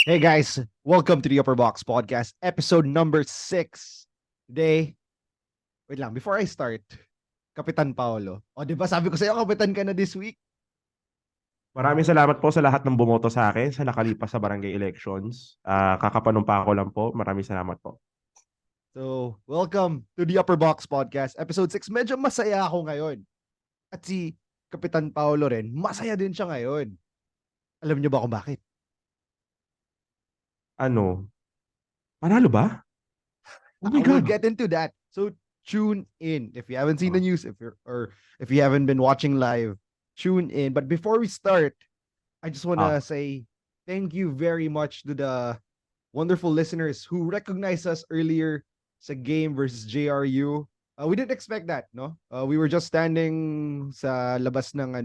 Hey guys, welcome to the Upperbox Podcast, episode number 6. Today, wait lang, before I start, Kapitan Paolo. O, di ba sabi ko sa'yo, kapitan ka na this week? Maraming salamat po sa lahat ng bumoto sa akin sa nakalipas sa barangay elections. Kakapanumpa ko lang po. Maraming salamat po. So, welcome to the Upperbox Podcast, episode 6. Medyo masaya ako ngayon. At si Kapitan Paolo rin, masaya din siya ngayon. Alam niyo ba kung bakit? Ano? Manalo ba? Oh my We'll God. get into that. So, tune in. If you haven't seen the Oh, news, if you haven't been watching live, tune in. But before we start, I just want to ah, say thank you very much to the wonderful listeners who recognized us earlier sa game versus JRU. We didn't expect that, no? We were just standing sa labas ng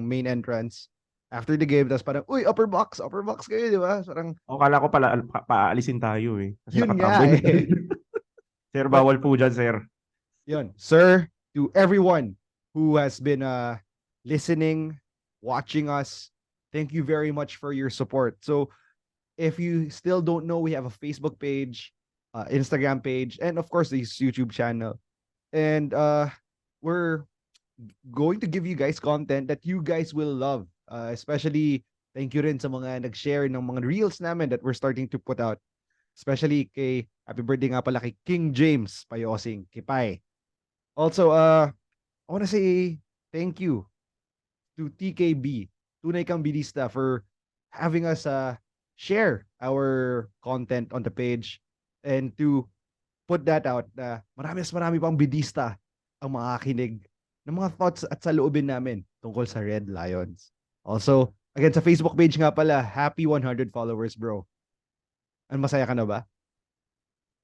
main entrance after the game. Tapos parang, uy, upper box kayo, di ba? Parang, kala ko pala paalisin tayo eh. Kasi yun nga nakatambay na tayo. eh. Sir, But, bawal po dyan, sir. yun, sir, to everyone who has been listening, watching us, thank you very much for your support. So, if you still don't know, we have a Facebook page, Instagram page, and of course this YouTube channel. And we're going to give you guys content that you guys will love. Especially thank you rin sa mga nag-share ng mga reels namin that we're starting to put out. Especially kay happy birthday nga pala kay King James Payosing, Kipay. Also, I want to say thank you to TKB, Tunay Kang Bedista, for having us share our content on the page and to put that out na marami pang bidista ang makakinig ng mga thoughts at saloobin namin tungkol sa Red Lions. Also, again, sa Facebook page nga pala, happy 100 followers, bro. Ang masaya ka na ba?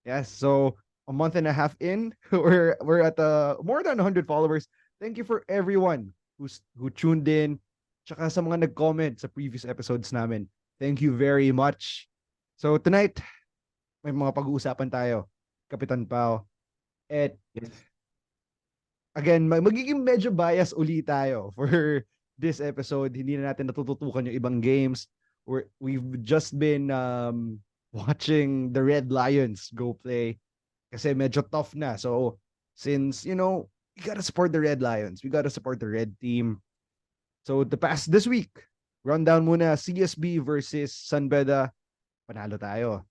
Yes, so a month and a half in, we're at more than 100 followers. Thank you for everyone who tuned in, tsaka sa mga nag-comment sa previous episodes namin. Thank you very much. So tonight, may mga pag-uusapan tayo, Kapitan Pao. At Yes. again, magiging medyo bias uli tayo for this episode. Hindi na natin natututukan yung ibang games. We've just been watching the Red Lions go play kasi medyo tough na. So, since, we gotta support the Red Lions. We gotta support the Red team. So, this week, rundown muna, CSB versus San Beda. Panalo tayo.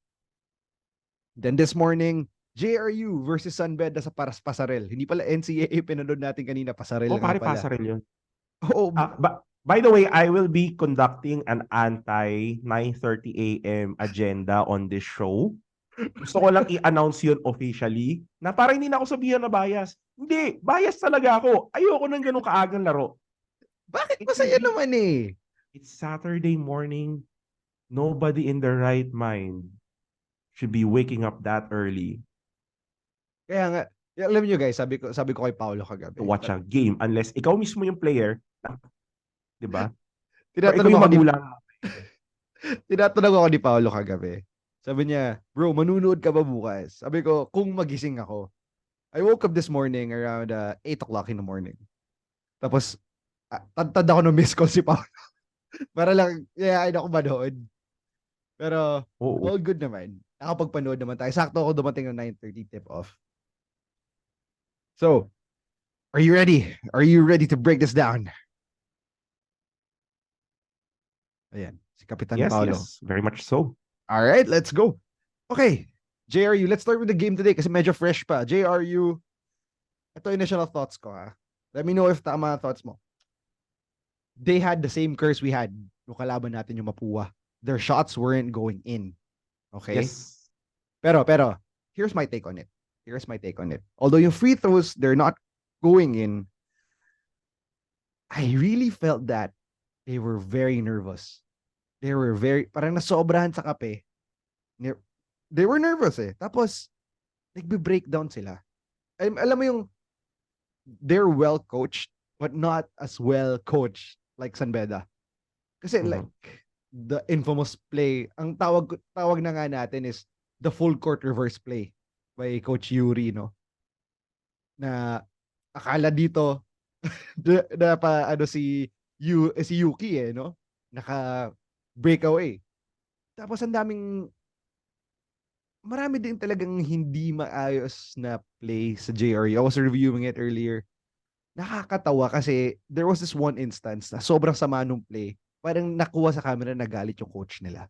Then this morning, JRU versus San Beda sa Pasarel. Hindi pala NCAA, pinanood natin kanina, Pasarel Oh, nga pare pala. pasarel yun. Oo, By the way, I will be conducting an anti 9:30 a.m. agenda on this show. Gusto ko lang i-announce yun officially na para hindi na ako sabihan na bias. Hindi, bias talaga ako. Ayoko ng ganun kaagang laro. bakit It should masaya be, naman eh? it's Saturday morning. Nobody in their right mind should be waking up that early Kaya nga, alam niyo guys, sabi ko kay Paolo to kagabi. watch a game unless ikaw mismo yung player, di ba? Or ikaw Tinatanong yung ako ni magulang. tinatanong ako ni Paolo kagabi. Sabi niya, "Bro, manunood ka ba bukas?" Sabi ko, "Kung magising ako." I woke up this morning around 8 o'clock in the morning. Tapos tad ako ng miss call si Paolo. Para lang, ayain ako manood. Pero Oo. all good naman. Nakapagpanood naman tayo. Sakto ako dumating ng 9:30 tip off. So, are you ready? Are you ready to break this down? Ayan, si Kapitan Yes, Paolo. yes. Very much so. All right, let's go. Okay, JRU, let's start with the game today kasi medyo fresh pa. JRU, ito initial thoughts ko ha. Let me know if tama ang thoughts mo. They had the same curse we had nung kalaban natin yung Mapua. Their shots weren't going in. Okay? Yes. Pero, here's my take on it. Although yung free throws, they're not going in, I really felt that they were very nervous. They were parang nasobrahan sa kape. They were nervous eh. Tapos, nagbe-breakdown sila. Alam mo yung, they're well coached, but not as well coached like San Beda. Kasi like, the infamous play, ang tawag na nga natin is the full court reverse play by Coach Yuri, no? Na akala dito na pa si Yuki eh, no? Naka breakaway. Tapos ang daming marami din talagang hindi maayos na play sa JRU. I was reviewing it earlier. Nakakatawa kasi there was this one instance na sobrang sama nung play. Parang nakuha sa camera na galit yung coach nila.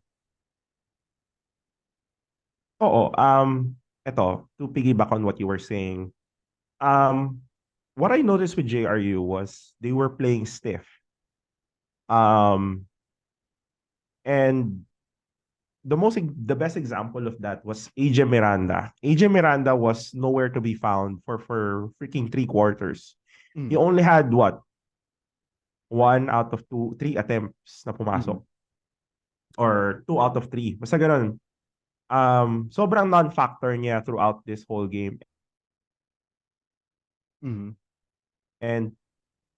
Oo, eto, to piggyback on what you were saying, um, what I noticed with JRU was they were playing stiff. Um, and the best example of that was AJ Miranda. AJ Miranda was nowhere to be found for freaking 3 quarters. He Mm. only had what? 1 out of 3 attempts na pumasok. Mm. Or 2 out of 3. Basta ganun. Sobrang non-factor niya throughout this whole game. Mm. And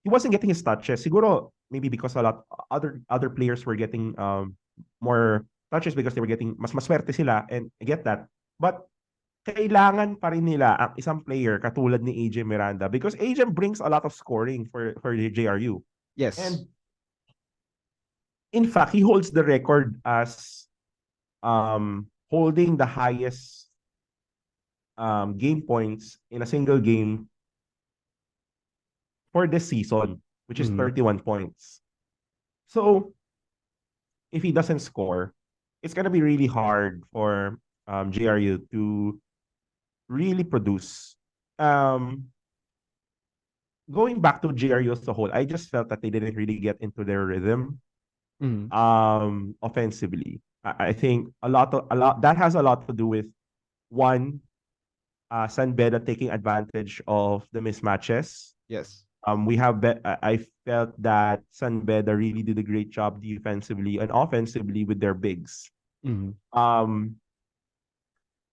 he wasn't getting his touches. Siguro, maybe because a lot other players were getting more touches because they were getting mas maswerte sila, and I get that. But kailangan pa rin nila ang isang player katulad ni AJ Miranda because AJ brings a lot of scoring for the JRU. Yes. And in fact, he holds the record as holding the highest game points in a single game for this season, which is Mm. 31 points. So, if he doesn't score, it's gonna be really hard for JRU to really produce. Going back to JRU as a whole, I just felt that they didn't really get into their rhythm Mm. offensively. I think a lot that has a lot to do with one, San Beda taking advantage of the mismatches. Yes. I felt that San Beda really did a great job defensively and offensively with their bigs. Mm. Um,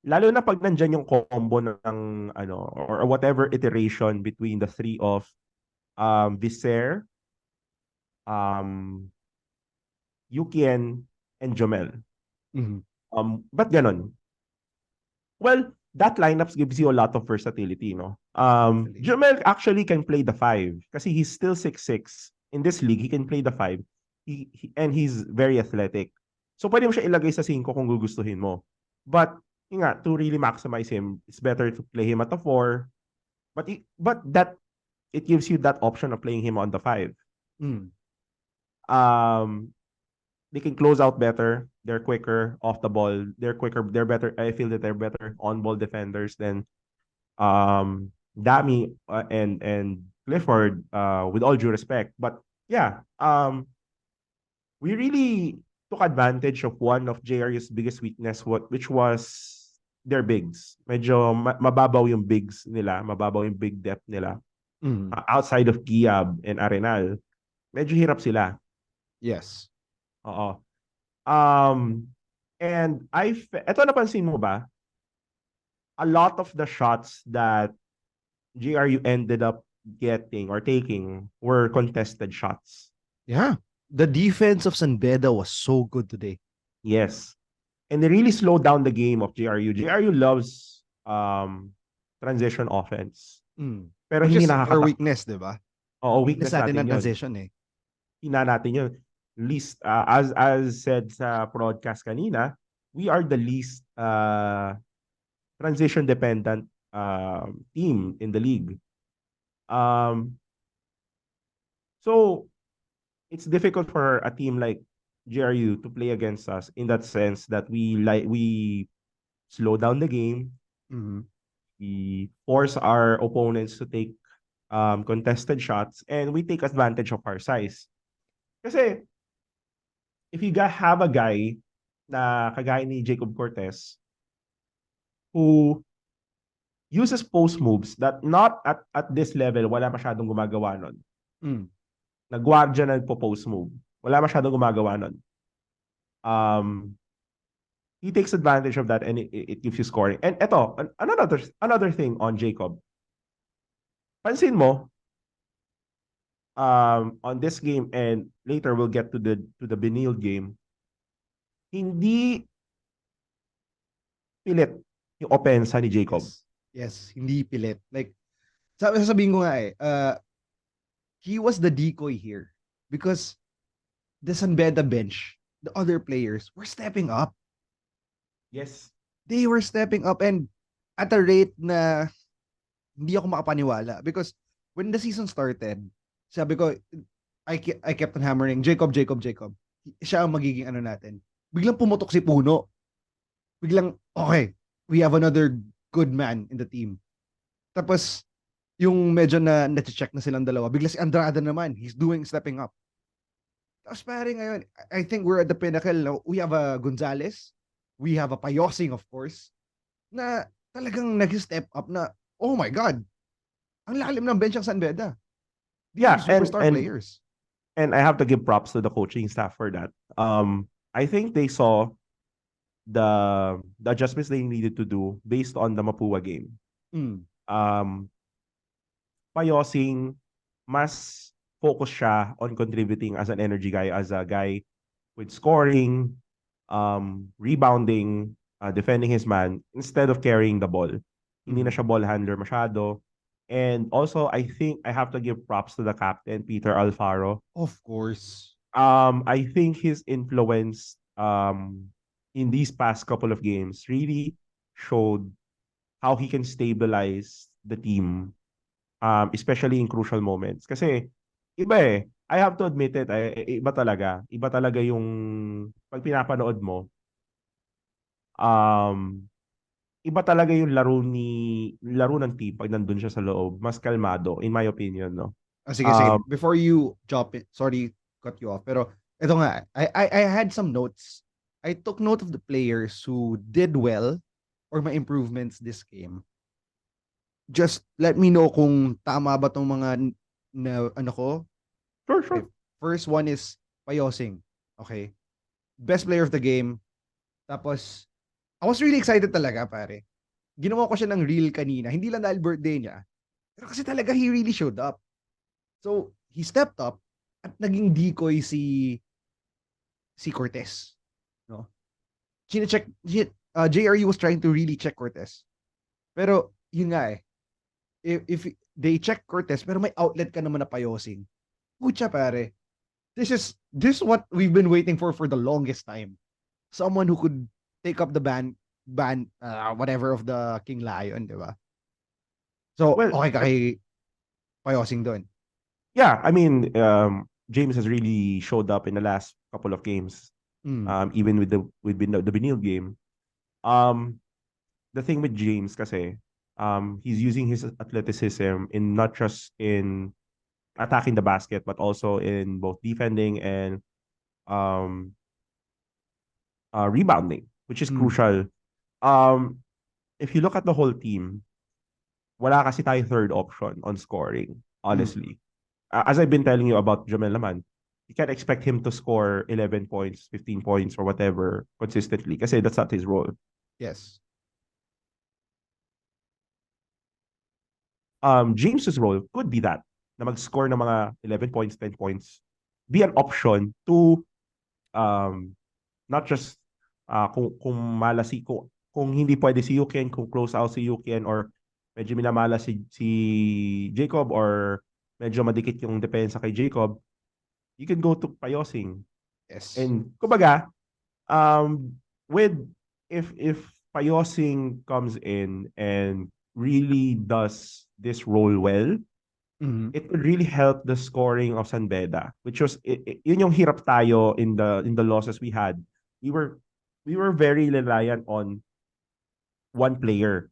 Lalo na pag nandyan yung combo ng ano or whatever iteration between the three of Viser, um, Yukien, and Jomel. Mm. But ganon? Well, that lineup gives you a lot of versatility, no? Actually. Jomel actually can play the 5 kasi he's still 6'6". In this league, he can play the 5. And he's very athletic. So pwede mo siya ilagay sa 5 kung gugustuhin mo. But yun nga, to really maximize him, it's better to play him at the 4. But that it gives you that option of playing him on the 5. Mm. Um, they can close out better. They're quicker off the ball. They're quicker. They're better. I feel that they're better on ball defenders than Dami and Clifford. With all due respect, but yeah, we really took advantage of one of JRU's biggest weakness, which was their bigs. Medyo mababaw yung bigs nila, mababaw yung big depth nila. Mm. Outside of Giab and Arenal, medyo hirap sila. Yes. Oo. And eto napansin mo ba? A lot of the shots that GRU ended up getting or taking were contested shots. Yeah. The defense of San Beda was so good today. Yes. And they really slowed down the game of GRU. GRU loves transition offense. Mm. Pero Which hindi is our nakakata... weakness, di ba? Oo, Weakness weakness natin natin ng yun. transition eh. Hina natin yun. Least, as said sa broadcast kanina, we are the least transition dependent team in the league. So it's difficult for a team like GRU to play against us in that sense that we slow down the game, Mm-hmm. we force our opponents to take contested shots, and we take advantage of our size. Kasi if you have a guy na kagaya ni Jacob Cortez who uses post moves that not at this level, wala masyadong gumagawa nun. Mm. Nagwardya na nagpo-post move. Wala masyadong gumagawa nun. He takes advantage of that and it gives you scoring. And eto, another thing on Jacob. Pansin mo, on this game and later we'll get to the Benilde game, hindi pilit yung opensa ni Jacob. Yes. Yes. Hindi pilit. Like, sasabihin ko nga eh, he was the decoy here because the San Beda bench the other players were stepping up. Yes. They were stepping up and at a rate na hindi ako makapaniwala because when the season started, sabi ko, I kept on hammering, Jacob, Jacob, Jacob. Siya ang magiging ano natin. Biglang pumutok si Puno. Biglang, okay, we have another good man in the team. Tapos, yung medyo na check na silang dalawa, bigla si Andrada naman, he's stepping up. Tapos pare ngayon, I think we're at the pinnacle. No? We have a Gonzalez, we have a Payosing, of course, na talagang nag-step up na, oh my God, ang lalim ng bench ng San Beda. These Yeah, are superstar players. And I have to give props to the coaching staff for that. I think they saw the adjustments they needed to do based on the Mapua game. Mm. Payosing, mas focus siya on contributing as an energy guy, as a guy with scoring, rebounding, defending his man, instead of carrying the ball. Hindi na siya ball handler masyado. And also, I think I have to give props to the captain, Peter Alfaro. Of course. I think his influence in these past couple of games really showed how he can stabilize the team, especially in crucial moments. Kasi, iba eh. I have to admit it, iba talaga. Iba talaga yung pag pinapanood mo, iba talaga yung laro ng team pag nandun siya sa loob. Mas kalmado, in my opinion, no? Sige, sige. Before you jump in, sorry, cut you off. Pero, ito nga, I had some notes. I took note of the players who did well or my improvements this game. Just let me know kung tama ba tong mga na ano ko. Sure. Okay. First one is Payosing. Okay. Best player of the game. Tapos, I was really excited talaga, pare. Ginawa ko siya ng reel kanina. Hindi lang dahil birthday niya. Pero kasi talaga, he really showed up. So, he stepped up at naging decoy si Cortez. No? Chine-check, JRU was trying to really check Cortez. Pero, yun nga eh. If they check Cortez, pero may outlet ka naman na Payosing. Pucha pare. This is what we've been waiting for the longest time. Someone who could take up the ban whatever of the King Lion, di ba? So, Well, okay ka kay Payosing doon. Yeah, I mean, James has really showed up in the last couple of games. Even with the Benilde game. The thing with James kasi, he's using his athleticism in not just in attacking the basket, but also in both defending and rebounding, which is crucial. If you look at the whole team, wala kasi tayo third option on scoring, honestly. As I've been telling you about Jamel naman, you can't expect him to score 11 points, 15 points, or whatever consistently kasi that's not his role. Yes. James's role could be that, na mag-score ng mga 11 points, 10 points, be an option to not just kung malasi, kung hindi pwede si Yuken, kung close out si Yuken, or medyo minamala si Jacob, or medyo madikit yung depensa kay Jacob, you can go to Payosing. Yes. And kumbaga, if Payosing comes in and really does this role well, it would really help the scoring of San Beda, which was yun yung hirap tayo in the losses we had. We were very reliant on one player.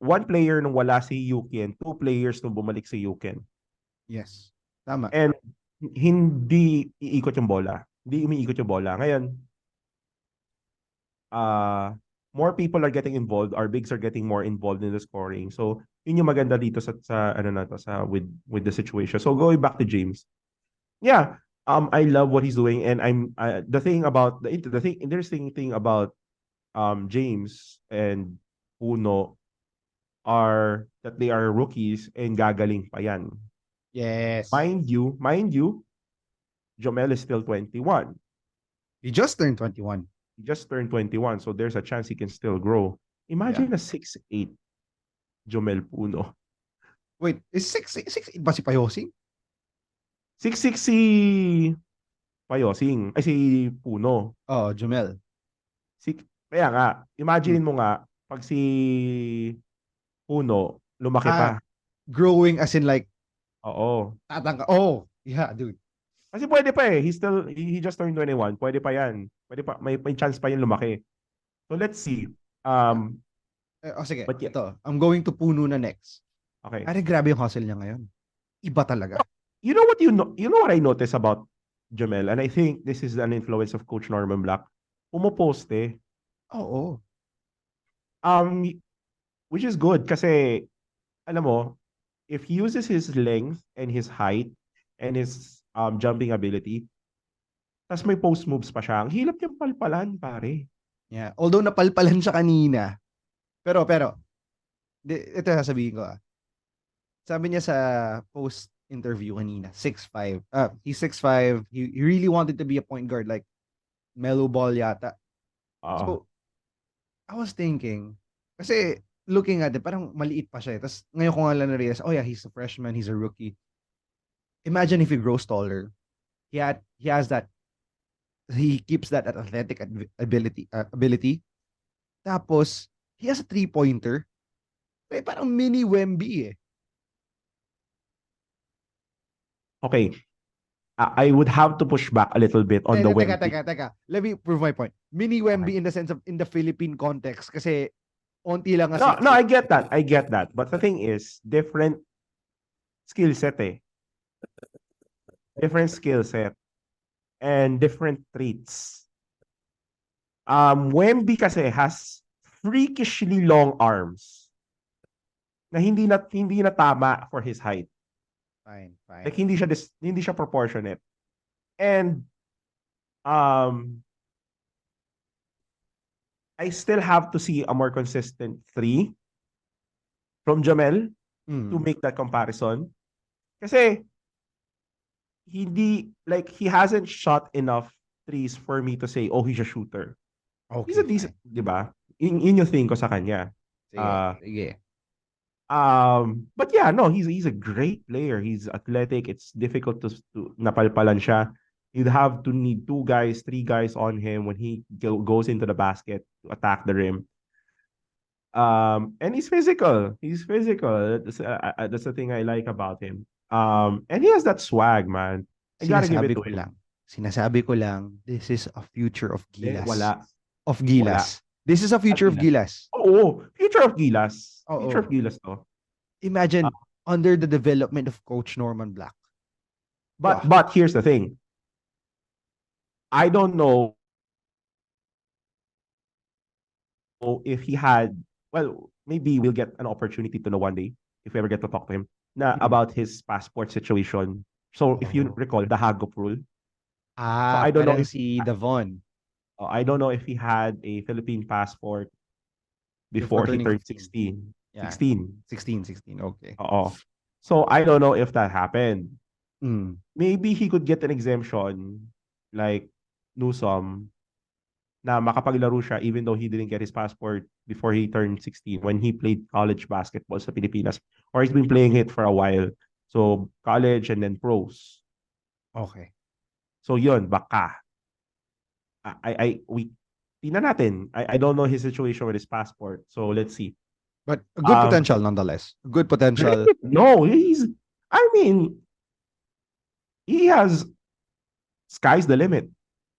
One player nung wala si Yuken, two players nung bumalik si Yuken. Yes. Tama. And hindi iikot yung bola. Hindi umiikot yung bola. Ngayon, more people are getting involved. Our bigs are getting more involved in the scoring. So, yun yung maganda dito sa ano na to, sa with the situation. So, going back to James. Yeah, I love what he's doing, and I'm the interesting thing about James and Puno are that they are rookies and gagaling pa yan. Yes. Mind you, Jomel is still 21. He just turned 21. He just turned 21, so there's a chance he can still grow. Imagine a 6'8" Jomel Puno. Wait, is 6'8" ba si Payosing? 6'6" si Payosing. Ay, si Puno. Oh, Jumel. Si, kaya nga, Hmm. imagine mo nga, pag si Puno, lumaki Ah, pa. growing as in like, Oo. tatangka. Oh, yeah, dude. Kasi pwede pa eh. He just turned 21. Pwede pa yan. Pwede pa, may chance pa yan lumaki. So let's see. Yeah. Um, Sige. but yeah, Ito, I'm going to Puno na next. okay. Pare, grabe yung hustle niya ngayon. Iba talaga. You know what I noticed about Jamel, and I think this is an influence of Coach Norman Black. Pumoposte. Oo. Um, which is good kasi, alam mo, if he uses his length and his height and his jumping ability, tas may post moves pa siya, ang hilap niyang palpalan, pare. Yeah. Although napalpalan siya kanina. Pero, ito sasabihin ko. Sabi niya sa post interview kanina, 6'5". He's 6'5". He really wanted to be a point guard like Melo Ball yata. Oo. So, I was thinking, kasi looking at it, parang maliit pa siya. Tapos ngayon ko nga lang na-realize, oh yeah, he's a freshman, he's a rookie. Imagine if he grows taller. He has that, he keeps that athletic ability. Tapos, he has a three-pointer. Eh, parang mini Wemby eh. Okay. I would have to push back a little bit on the Wemby. Teka. Let me prove my point. Mini Okay. Wemby in the sense of in the Philippine context kasi onti lang No, nga no, 6'6". I get that. I get that. But the thing is, different skill set eh. Different skill set and different traits. Wemby kasi has freakishly long arms na hindi na tama for his height. Fine. Like hindi siya proportionate. And um I still have to see a more consistent three from Jamel to Mm. make that comparison. Kasi he hasn't shot enough threes for me to say, oh, he's a shooter. He's Okay, a decent, fine. di ba? Yun yung thing ko sa kanya. Sige. But yeah, no, he's a great player. He's athletic. It's difficult to napalpalan siya. You'd have to need two guys, three guys on him when he goes into the basket to attack the rim. And he's physical. He's physical. That's the thing I like about him. And he has that swag, man. I gotta give it Sinasabi to ko him. lang. Sinasabi ko lang, this is a future of Gilas. Wala. Of Wala. Gilas. This is a future of Gilas. Oo, future of Gilas. Future of Oo. Gilas to. Imagine, under the development of Coach Norman Black. Wow. But here's the thing. I don't know if he had, well, maybe we'll get an opportunity to know one day if we ever get to talk to him about his passport situation. So if you recall the Hagop rule. So I don't know Parang if si Davon I don't know if he had a Philippine passport before before he turning turned 15. 16. Yeah. 16. 16. Okay. Oo. So I don't know if that happened. Mm. Maybe he could get an exemption like Newsom na makapaglaro siya even though he didn't get his passport before he turned 16 when he played college basketball sa Pilipinas, or he's been playing it for a while. So college and then pros. Okay. So yun, baka. We tingnan natin. I don't know his situation with his passport. So let's see. But a good potential nonetheless. Good potential. No, I mean, he has sky's the limit.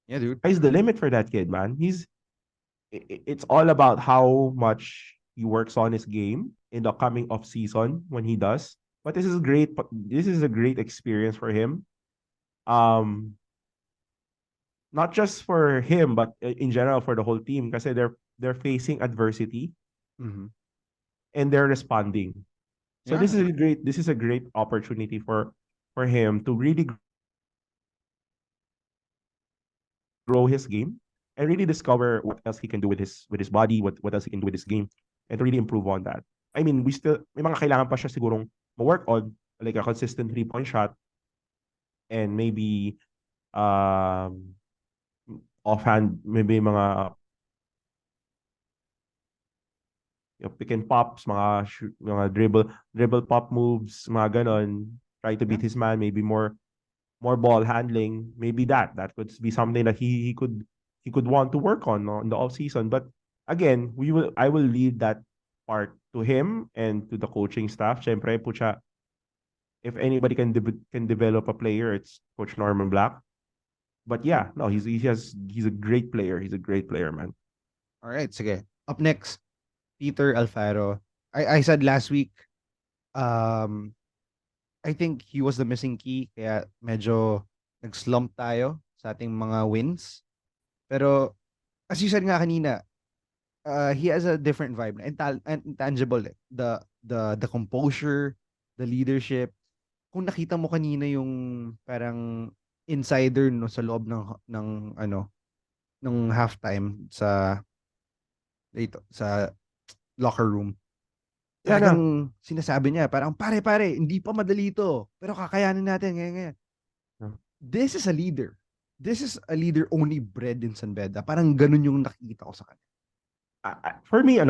Yeah, dude. Sky's the limit for that kid, man. It's all about how much he works on his game in the coming off season when he does. But this is great. This is a great experience for him. Not just for him, but in general for the whole team, because they're facing adversity Mm-hmm. and they're responding. So Yeah. this is a great opportunity for him to really grow his game and really discover what else he can do with his body, what else he can do with his game, and to really improve on that. I mean, may mga kailangan pa siya sigurong ma-work on, like a consistent three-point shot, and maybe offhand, maybe mga pick and pops, mga dribble pop moves, mga ganon. Try to beat his man, maybe more more ball handling, maybe that could be something that he could want to work on, no, in the off season. But again, I will leave that part to him and to the coaching staff. Syempre, pucha, if anybody can develop a player, it's Coach Norman Black. But yeah, no, he's a great player. He's a great player, man. All right, sige. Up next, Peter Alfaro. I said last week, um, I think he was the missing key, kaya medyo nag-slump tayo sa ating mga wins. Pero, as you said nga kanina, he has a different vibe. Intangible eh. The composure, the leadership. Kung nakita mo kanina yung parang insider no sa loob ng ano ng halftime sa locker room. Yeah, na. Talagang sinasabi niya, parang pare, hindi pa madali ito. Pero kakayanin natin ngayon. Yeah. This is a leader. This is a leader only bred in San Beda. Parang ganun yung nakikita ko sa kanya. For me,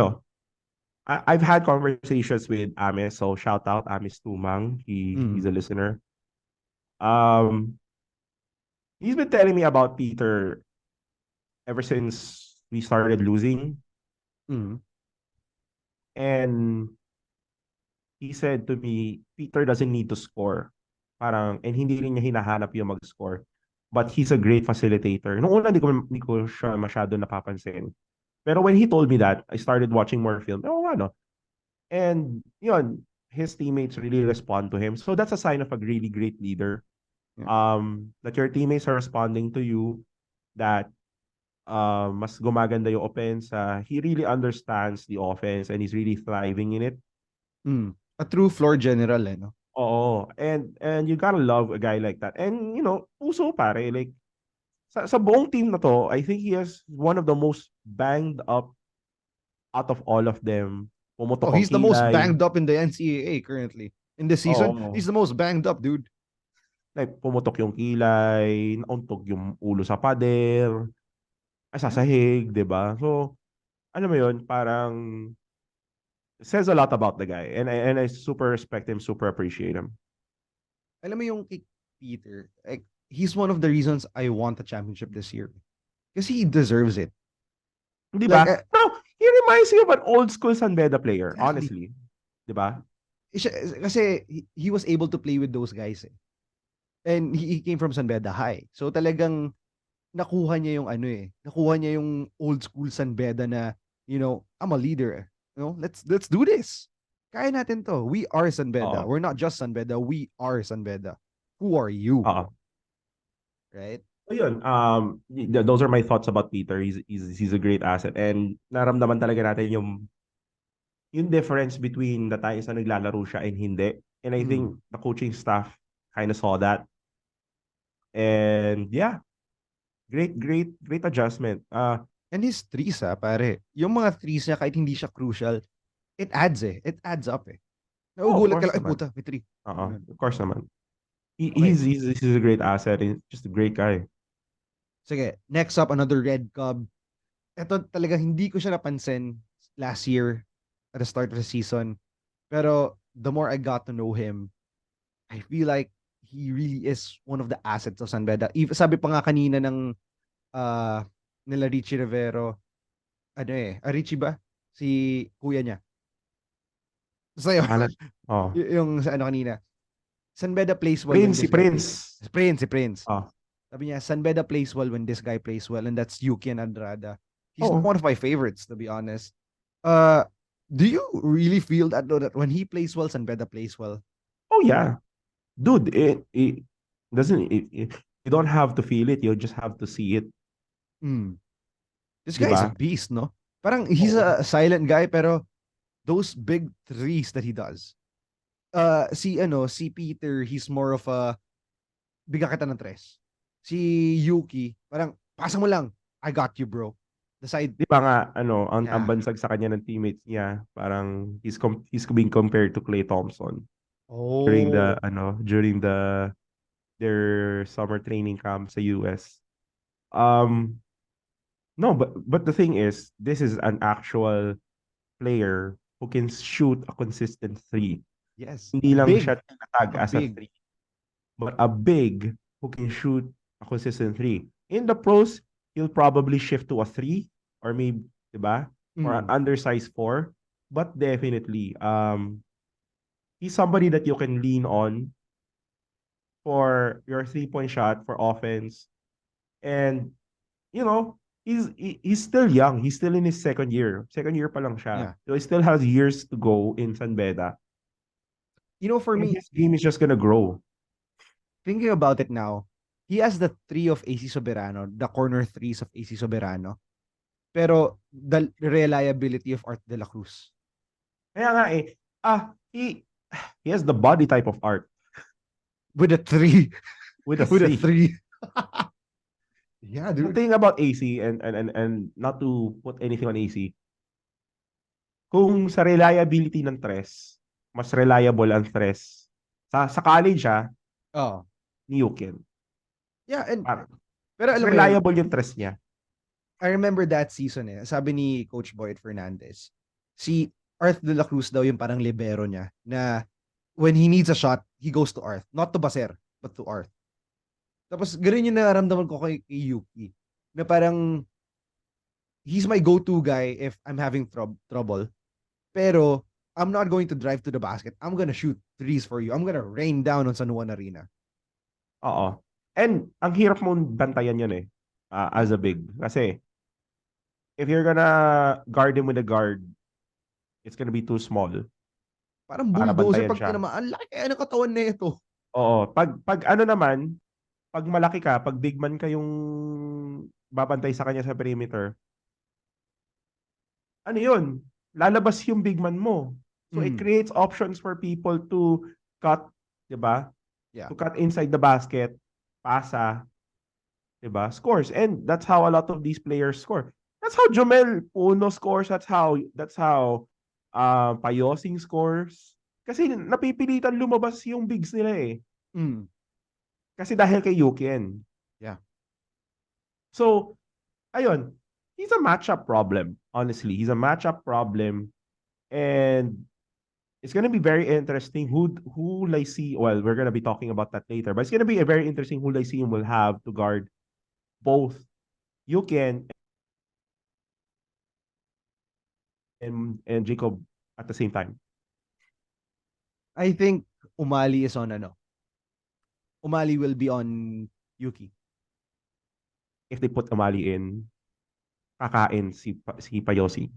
I've had conversations with Amis, so shout out Amis Tumang. He's a listener. He's been telling me about Peter ever since we started losing. Mm. And he said to me, Peter doesn't need to score. Parang, and hindi rin niya hinahanap yung mag-score. But he's a great facilitator. Noong una, hindi ko siya masyado napapansin. Pero when he told me that, I started watching more film. Oh, ano. And, yun, his teammates really respond to him. So that's a sign of a really great leader. Yeah. That your teammates are responding to you, that mas gumaganda yung offense. He really understands the offense and he's really thriving in it. A true floor general, eh, no? Oo. And you gotta love a guy like that. And, puso pare, like, sa buong team na to, I think he has one of the most banged up out of all of them. Pumutok ang He's the most kilay. banged up in the NCAA currently. In this season, he's the most banged up, dude. Like, pumutok yung kilay, nauntog yung ulo sa pader, ay sasahig, di ba? So, alam mo yun, parang says a lot about the guy. And I super respect him, super appreciate him. Alam mo yung kay Peter, like, he's one of the reasons I want the championship this year. Kasi he deserves it. Di ba? Like, No, he reminds me of an old school San Beda player, exactly. honestly. Di ba? Kasi he was able to play with those guys eh. And he came from San Beda High. So talagang nakuha niya yung nakuha niya yung old school San Beda na, I'm a leader. Let's do this. Kaya natin to. We are San Beda. We're not just San Beda. We are San Beda. Who are you? Right? So yun, those are my thoughts about Peter. He's a great asset. And naramdaman talaga natin yung difference between the times na naglalaro siya and hindi. And I think the coaching staff kind of saw that. And yeah, great adjustment. And his threes, pare. Yung mga threes niya, kahit hindi siya crucial, it adds It adds up eh. Nagugulat ka lang, ay puta, may three. Of course naman. He's a great asset. He's just a great guy. Sige, next up, another Red Cub. Ito talaga hindi ko siya napansin last year at the start of the season. Pero the more I got to know him, I feel like he really is one of the assets of San Beda. Sabi pa nga kanina ng nila Richie Rivero, Richie ba? Si kuya niya. Sa'yo. Yung sa kanina. San Beda plays well Si Prince. Si Prince. Sabi niya, San Beda plays well when this guy plays well, and that's Yuki and Andrada. He's one of my favorites, to be honest. Do you really feel that though, that when he plays well, San Beda plays well? Oh yeah. Dude, it doesn't you don't have to feel it, you just have to see it. This guy is a beast, no? Parang he's a silent guy, pero those big threes that he does. Si Peter, he's more of a bigyan kita ng tres. Si Yuki, parang pasa mo lang, I got you, bro. The side, di ba nga ang bansag sa kanya ng teammates niya, parang he's being compared to Klay Thompson. During their summer training camp sa US. No, but the thing is, this is an actual player who can shoot a consistent three. Yes. Hindi lang big. siya tinatag as a three, but a big who can shoot a consistent three. In the pros, he'll probably shift to a three or maybe, diba? Or an Mm. undersized four. But definitely, he's somebody that you can lean on for your 3-point shot for offense. And, you know, he's still young. He's still in his second year. Second year pa lang siya. Yeah. So he still has years to go in San Beda. For And me, his game is just gonna grow. thinking about it now, he has the three of AC Soberano, the corner threes of AC Soberano. Pero the reliability of Art de la Cruz. Kaya nga eh, he has the body type of art With a three. with a With a three. three. Yeah, The dude. thing about AC and not to put anything on AC, kung sa reliability ng tres, mas reliable ang tres sa college Oh. ni Yukin. Yeah, and Parang, pero mas alam mo yun, reliable yung tres niya. I remember that season sabi ni Coach Boyd Fernandez, si Arth de la Cruz daw yung parang libero niya na when he needs a shot, he goes to Arth. Not to Baser, but to Arth. Tapos ganun yung nararamdaman ko kay Yuki. Na parang he's my go-to guy if I'm having trouble. Pero I'm not going to drive to the basket. I'm gonna shoot threes for you. I'm gonna rain down on San Juan Arena. Oo. And ang hirap mong bantayan yun as a big. Kasi if you're gonna guard him with a guard, it's gonna be too small Parang para bulldozer bantayan pag siya. tinamaan. Ang laki kaya ng katawan na ito. Oo. Pag ano naman, pag malaki ka, pag big man ka yung babantay sa kanya sa perimeter, ano yun? Lalabas yung big man mo. So it Mm. creates options for people to cut, 'di ba? Yeah. To cut inside the basket, pasa, 'di ba? Scores. And that's how a lot of these players score. That's how Jomel Puno scores. That's how Payosing scores. Kasi napipilitan lumabas yung bigs nila eh. Mm. Kasi dahil kay Yukin. Yeah. So, ayun, he's a matchup problem. Honestly, he's a matchup problem, and it's gonna be very interesting who I see. Well, we're gonna be talking about that later, but it's gonna be a very interesting who I see will have to guard both Yukin and Jacob at the same time. I think Umali is on ano. Umali will be on Yuki. If they put Amali in, kakain si Payosi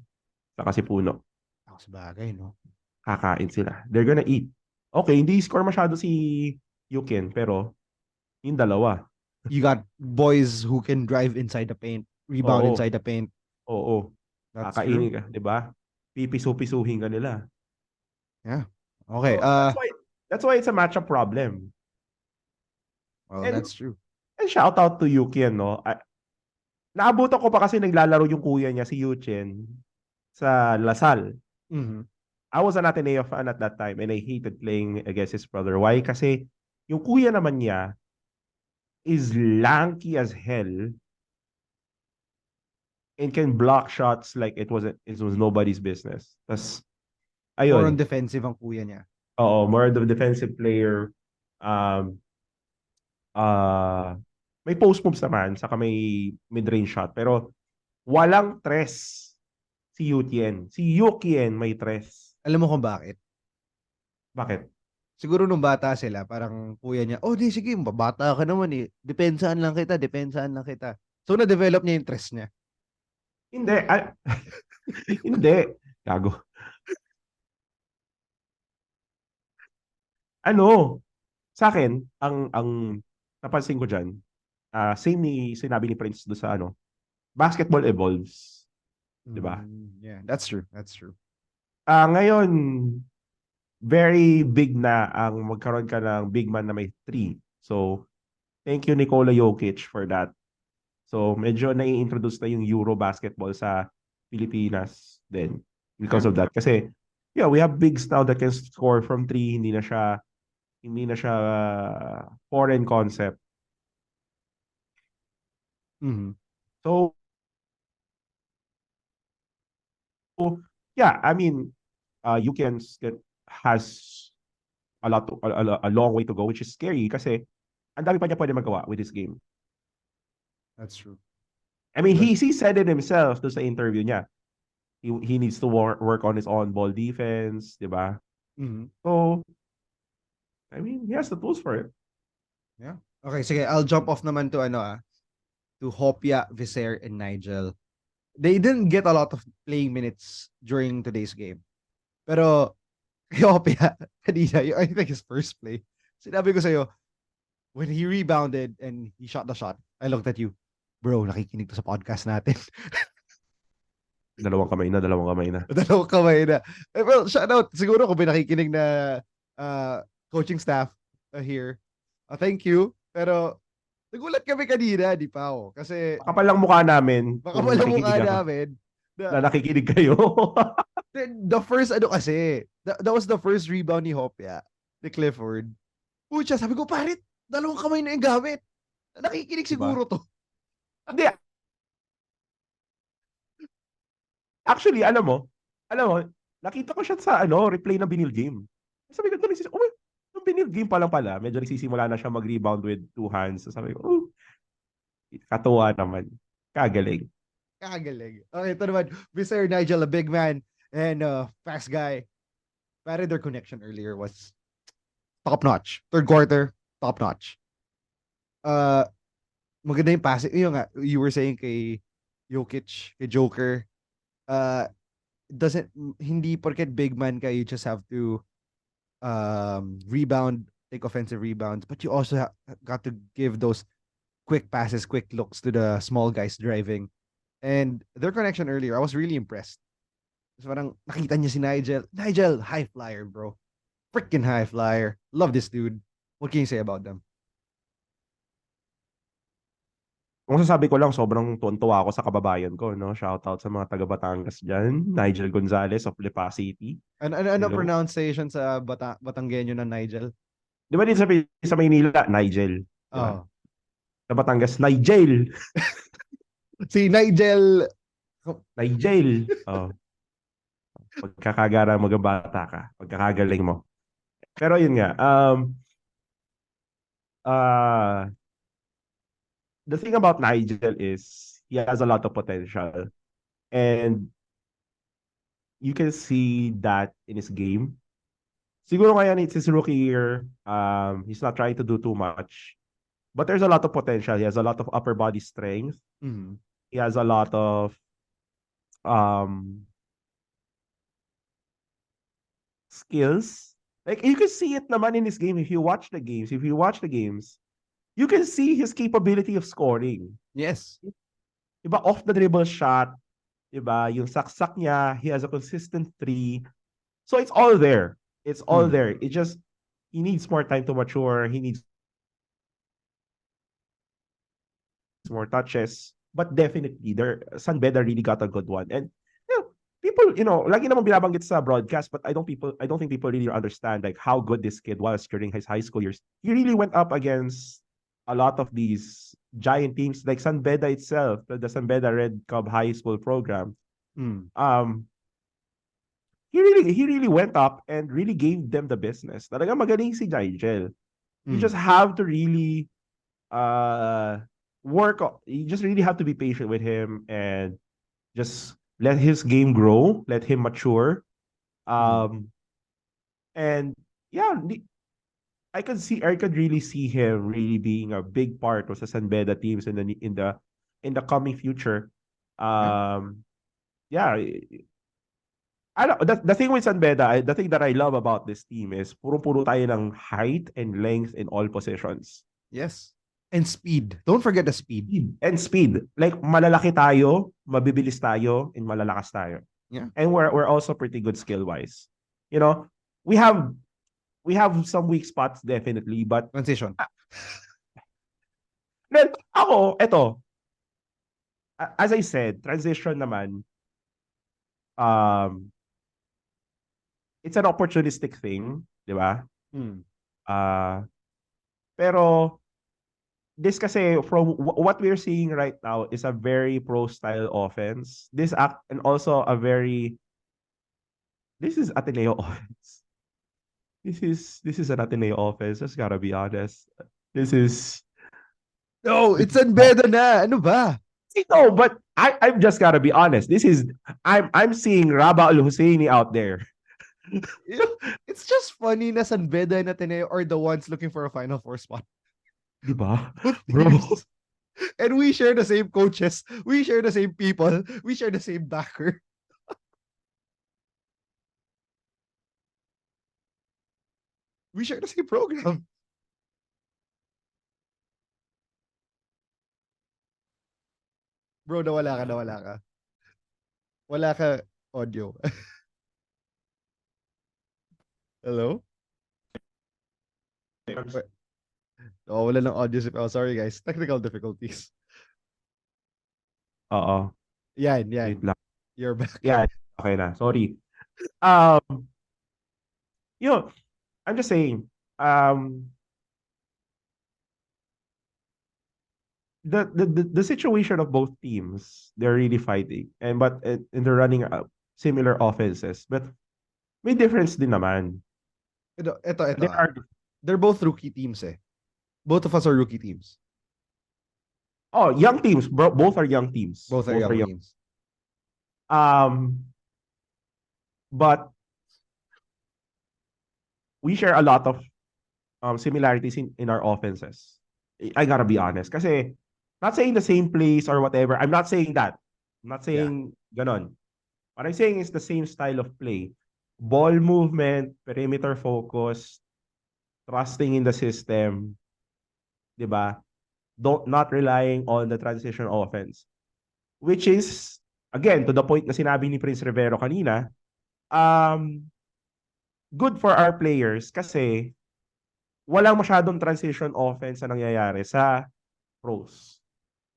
saka si Puno. Ako sa bagay, no? Kakain sila. They're gonna eat. Okay, hindi score masyado si Yukin, pero yung dalawa. You got boys who can drive inside the paint, rebound Oo. inside the paint. Oo. That's Kakainin true. ka, 'di ba? Pipisu-pisuhin ka nila. Yeah. Okay. So that's why it's a matchup problem. Well, And that's true. shout out to Yukin, no. Naabutan ko pa kasi naglalaro yung kuya niya si Yuchen sa Lasal. Mm-hmm. I was an Ateneo fan at that time and I hated playing against his brother. Why? Kasi yung kuya naman niya is lanky as hell and can block shots like it was nobody's business. Tas More on ayun. defensive ang kuya niya. Oo, more of the defensive player. Um may post moves naman saka may mid-range shot pero walang tres si Yutien. Si Yukien may tres. Alam mo kung bakit? Bakit? Siguro nung bata sila, parang kuya niya, oh di sige, bata ka naman eh. Depensahan lang kita, depensahan lang kita. So na-develop niya yung trust niya. Hindi. Hindi. Gago. Ano? Sa akin, ang napansin ko dyan, same sinabi ni Prince do sa basketball evolves. Di ba? Yeah, that's true. That's true. Ngayon, very big na ang magkaroon ka ng big man na may 3. So, thank you Nikola Jokic for that. So, medyo nai-introduce na yung Euro basketball sa Pilipinas din because of that. Kasi, yeah, we have bigs now that can score from 3. Hindi na siya foreign concept. Mm-hmm. So, yeah, I mean, has a long way to go, which is scary kasi ang dami pa niya pwede magawa with this game. That's true. I mean, But, he said it himself do sa interview niya. He needs to work on his on-ball defense, di ba? mhm. So, I mean, he has the tools for it. Yeah. Okay, sige, I'll jump off naman to to Hopia, Viser, and Nigel. They didn't get a lot of playing minutes during today's game. Pero kay Hopia, kanina, I think his first play, sinabi ko sa'yo, when he rebounded and he shot the shot, I looked at you, bro, nakikinig to sa podcast natin. Dalawang kamay na. Dalawang kamay na. Well, shout out. Siguro kung may nakikinig na coaching staff here. Thank you. Pero nagulat kami kanina, di pa ako. Kasi Baka palang mukha namin baka kung wala mukha nakikinig ako. namin. Na nakikinig kayo. The first kasi, that was the first rebound ni Hopia, ni Clifford. Pucha, sabi ko, parit, dalawang kamay na yung gamit. Nakikinig Diba? siguro to. Hindi. Actually, alam mo, nakita ko siya sa replay ng Benilde game. Sabi ko, yung Benilde game pa lang pala, medyo nagsisimula na siya mag-rebound with two hands. Sabi ko, katuwa naman. Kagaling. Okay, ito naman, Mr. Nigel, a big man and fast guy. Pero their connection earlier was top-notch. Third quarter, top-notch. Maganda yung passing. Yung nga, you were saying kay Jokic, kay Joker, hindi porket big man ka, you just have to rebound, take offensive rebounds, but you also got to give those quick passes, quick looks to the small guys driving. And their connection earlier, I was really impressed. So parang nakita niya si Nigel. Nigel, high flyer, bro. Freaking high flyer. Love this dude. What can you say about them? Kung sasabi ko lang, sobrang tuwa ako sa kababayan ko, no? Shoutout sa mga taga Batangas dyan. Nigel Gonzalez of Lipa City. Ano pronunciation sa Batanggenyo na Nigel? Di ba din sa Maynila, Nigel? Diba? Oh. Sa Batangas, Nigel. Si Nigel. Nigel. Oh. Pagkakagara, magabata ka. Pagkakagaling mo. Pero yun nga, the thing about Nigel is he has a lot of potential. And you can see that in his game. Siguro ngayon it's his rookie year. He's not trying to do too much. But there's a lot of potential. He has a lot of upper body strength. Mm-hmm. He has a lot of skills. Like you can see it naman in his game if you watch the games. You can see his capability of scoring. Yes. Diba, off the dribble shot, diba, yung saksak niya, he has a consistent three. So it's all there. It's all there. It just, he needs more time to mature. He needs more touches. But definitely, San Beda really got a good one. And people, lagi naman binabanggit sa broadcast, but I don't think people really understand like how good this kid was during his high school years. He really went up against a lot of these giant teams, like San Beda itself, the San Beda Red Cub High School program. He really went up and really gave them the business. Talaga magaling si Nigel. You just have to really work. You just really have to be patient with him and just let his game grow, let him mature. And yeah, I could really see him really being a big part of the San Beda teams in the coming future. Yeah. I don't, the thing with San Beda, the thing that I love about this team is puro tayo ng height and length in all positions. Yes. And speed. Don't forget the speed. Speed. Like malalaki tayo, mabibilis tayo, and malalakas tayo. Yeah. And we're also pretty good skill-wise. We have some weak spots definitely, but transition. Then eto. As I said, transition naman. It's an opportunistic thing, di ba? Pero this kasi from what we're seeing right now is a very pro style offense. This is Ateneo offense. This is an Ateneo offense. Just gotta be honest. This is No, this it's is San Beda na. Ano ba? no, but I'm just gotta be honest. I'm seeing Rabah Al Husseini out there. You know, it's just funny na San Beda and Ateneo are the ones looking for a Final Four spot. Di ba? Both Bro. teams. And we share the same coaches. We share the same people. We share the same backer. We share the same program. Bro, nawala ka. Wala ka audio. Hello? Wait. Oh, wala ng audio. Oh, sorry guys. Technical difficulties. Oo. Yan, Wait yan. lang. You're back. Yeah, okay na. Sorry. Um, yun, I'm just saying, the situation of both teams, they're really fighting. And they're running similar offenses. But may difference din naman. Ito There ah. are They're both rookie teams eh. Both of us are rookie teams. young teams, bro, both are young teams. Both are young teams. Um, but we share a lot of similarities in our offenses. I gotta be honest. Kasi, not saying the same place or whatever. I'm not saying that. I'm not Yeah. saying ganon. What I'm saying is the same style of play. Ball movement, perimeter focus, trusting in the system, di ba? Not relying on the transition offense. Which is, again, to the point na sinabi ni Prince Rivero kanina, good for our players kasi walang masyadong transition offense na nangyayari sa pros.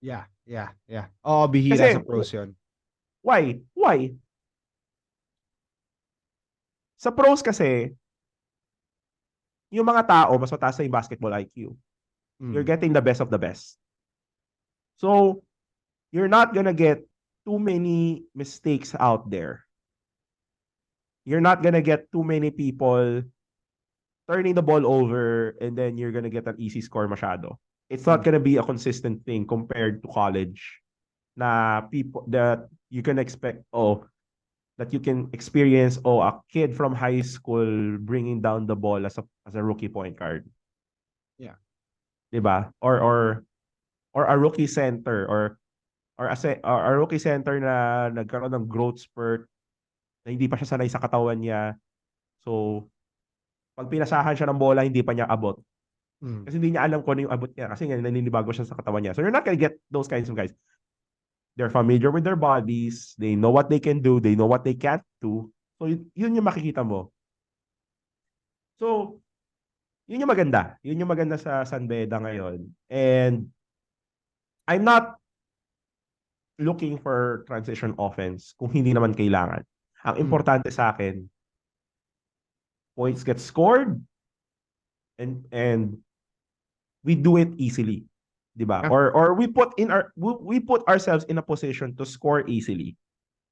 Yeah, yeah, yeah. Oh, bihira Kasi, sa pros yun. why? Why? Sa pros kasi, yung mga tao, mas mataas na yung basketball IQ. You're getting the best of the best. So, you're not gonna get too many mistakes out there. You're not gonna get too many people turning the ball over and then you're gonna get an easy score masyado. It's not gonna be a consistent thing compared to college na people that you can expect, that you can experience, a kid from high school bringing down the ball as a rookie point guard. Yeah. Diba? Or a rookie center or a rookie center na nagkaroon ng growth spurt na hindi pa siya sanay sa katawan niya. So, pag pinasahan siya ng bola, hindi pa niya abot. Kasi hindi niya alam kung ano yung abot niya. Kasi nga, naninibago siya sa katawan niya. So, you're not gonna get those kinds of guys. They're familiar with their bodies. They know what they can do. They know what they can't do. So, yun yung makikita mo. So, yun yung maganda. Yun yung maganda sa San Beda ngayon. And I'm not looking for transition offense kung hindi naman kailangan. Ang importante sa akin, points get scored and we do it easily, 'di ba? Yeah. Or we put ourselves in a position to score easily,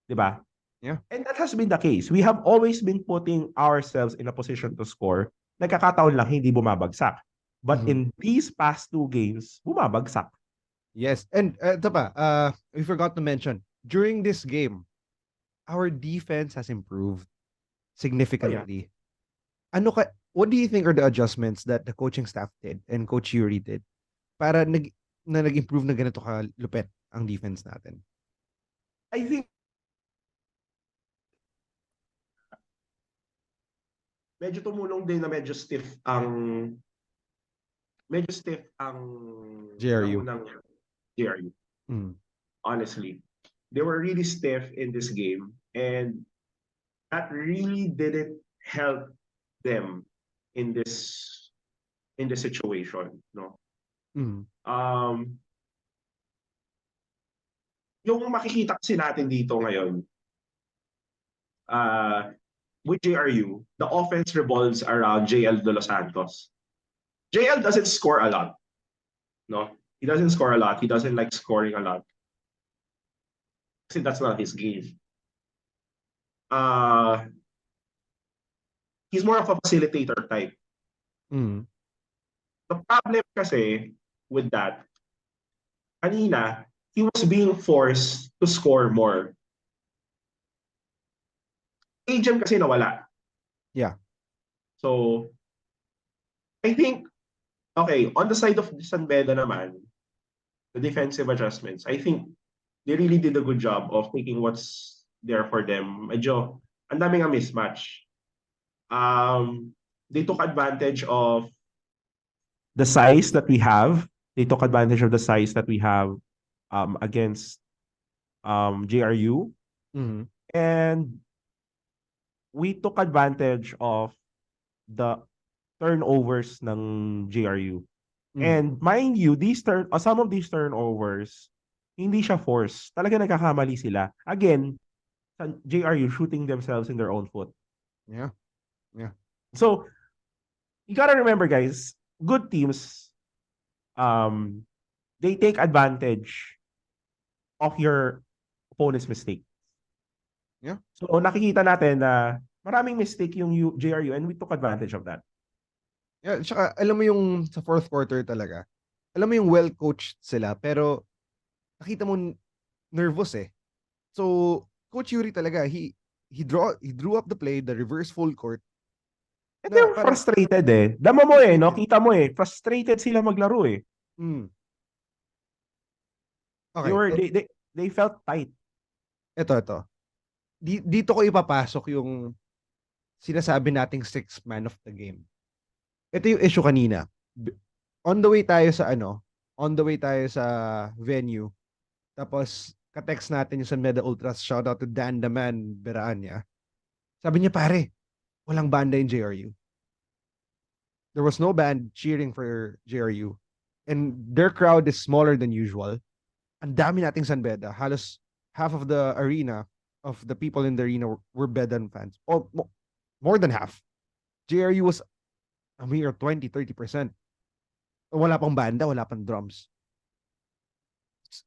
'di ba? Yeah. And that has been the case. We have always been putting ourselves in a position to score. Nagkakataon lang hindi bumabagsak. But in these past 2 games, bumabagsak. Yes. And ito pa, we forgot to mention, during this game, our defense has improved significantly. What do you think are the adjustments that the coaching staff did and Coach Yuri did para nag-improve na ganito ka lupet ang defense natin? I think medyo tumulong din na medyo stiff ang JRU. unang JRU. Honestly, they were really stiff in this game and that really didn't help them in this situation, no? Yung makikita kasi natin dito ngayon, with JRU, the offense revolves around JL De Los Santos. JL doesn't score a lot, no? He doesn't score a lot. He doesn't like scoring a lot. Kasi that's not his game. He's more of a facilitator type. The problem kasi with that, kanina, he was being forced to score more. Agent kasi nawala. Yeah. So, I think, okay, on the side of San Beda naman, the defensive adjustments, I think they really did a good job of taking what's there for them. Medyo, ang daming nga mismatch. They took advantage of the size that we have. They took advantage of the size that we have against JRU. Mm-hmm. And we took advantage of the turnovers ng JRU. Mm. And mind you, some of these turnovers, hindi siya force. Talaga nagkakamali sila. Again, JRU shooting themselves in their own foot. Yeah. Yeah. So, you gotta remember, guys, good teams, they take advantage of your opponent's mistake. Yeah. So, nakikita natin na maraming mistake yung JRU and we took advantage of that. Yeah, tsaka alam mo yung sa fourth quarter talaga. Alam mo yung well-coached sila pero nakita mo nervous eh. So, Coach Yuri talaga, he drew up the play, the reverse full court. And Na they're parang frustrated eh. Dama mo eh, no? frustrated. Kita mo eh. Frustrated sila maglaro eh. Mm. They Okay. were, they felt tight. Ito. Dito ko ipapasok yung sinasabi nating sixth man of the game. Ito yung issue kanina. On the way tayo sa on the way tayo sa venue. Tapos ka-text natin yung San Beda Ultras, shout out to Dan the Man Beranya. Sabi niya pare, walang banda yung JRU. There was no band cheering for JRU. And their crowd is smaller than usual. Ang dami nating San Beda. Halos half of the arena, of the people in the arena were Bedan fans. Oh, more than half. JRU was a mere 20-30%. Wala pang banda, wala pang drums.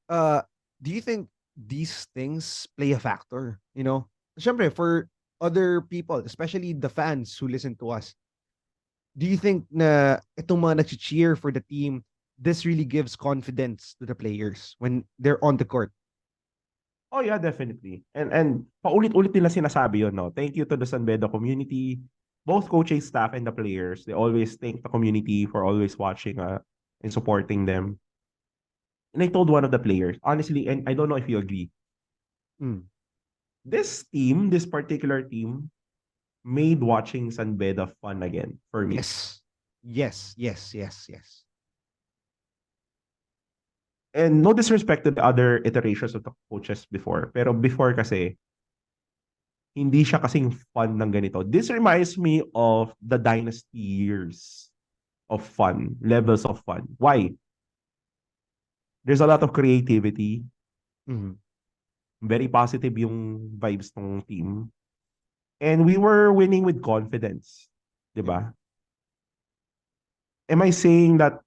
Uh, do you think these things play a factor? You know, syempre, for other people, especially the fans who listen to us, do you think na itong mga nag-cheer for the team, this really gives confidence to the players when they're on the court? Oh yeah, definitely. And paulit-ulit nila sinasabi yun, no? Thank you to the San Beda community, both coaching staff and the players. They always thank the community for always watching and supporting them. And I told one of the players, honestly, and I don't know if you agree, Mm. this particular team, made watching San Beda fun again for me. Yes. And no disrespect to the other iterations of the coaches before. Pero before kasi, hindi siya kasing fun ng ganito. This reminds me of the dynasty years of fun, levels of fun. Why? There's a lot of creativity. Mm-hmm. Very positive yung vibes ng team. And we were winning with confidence. Diba? Am I saying that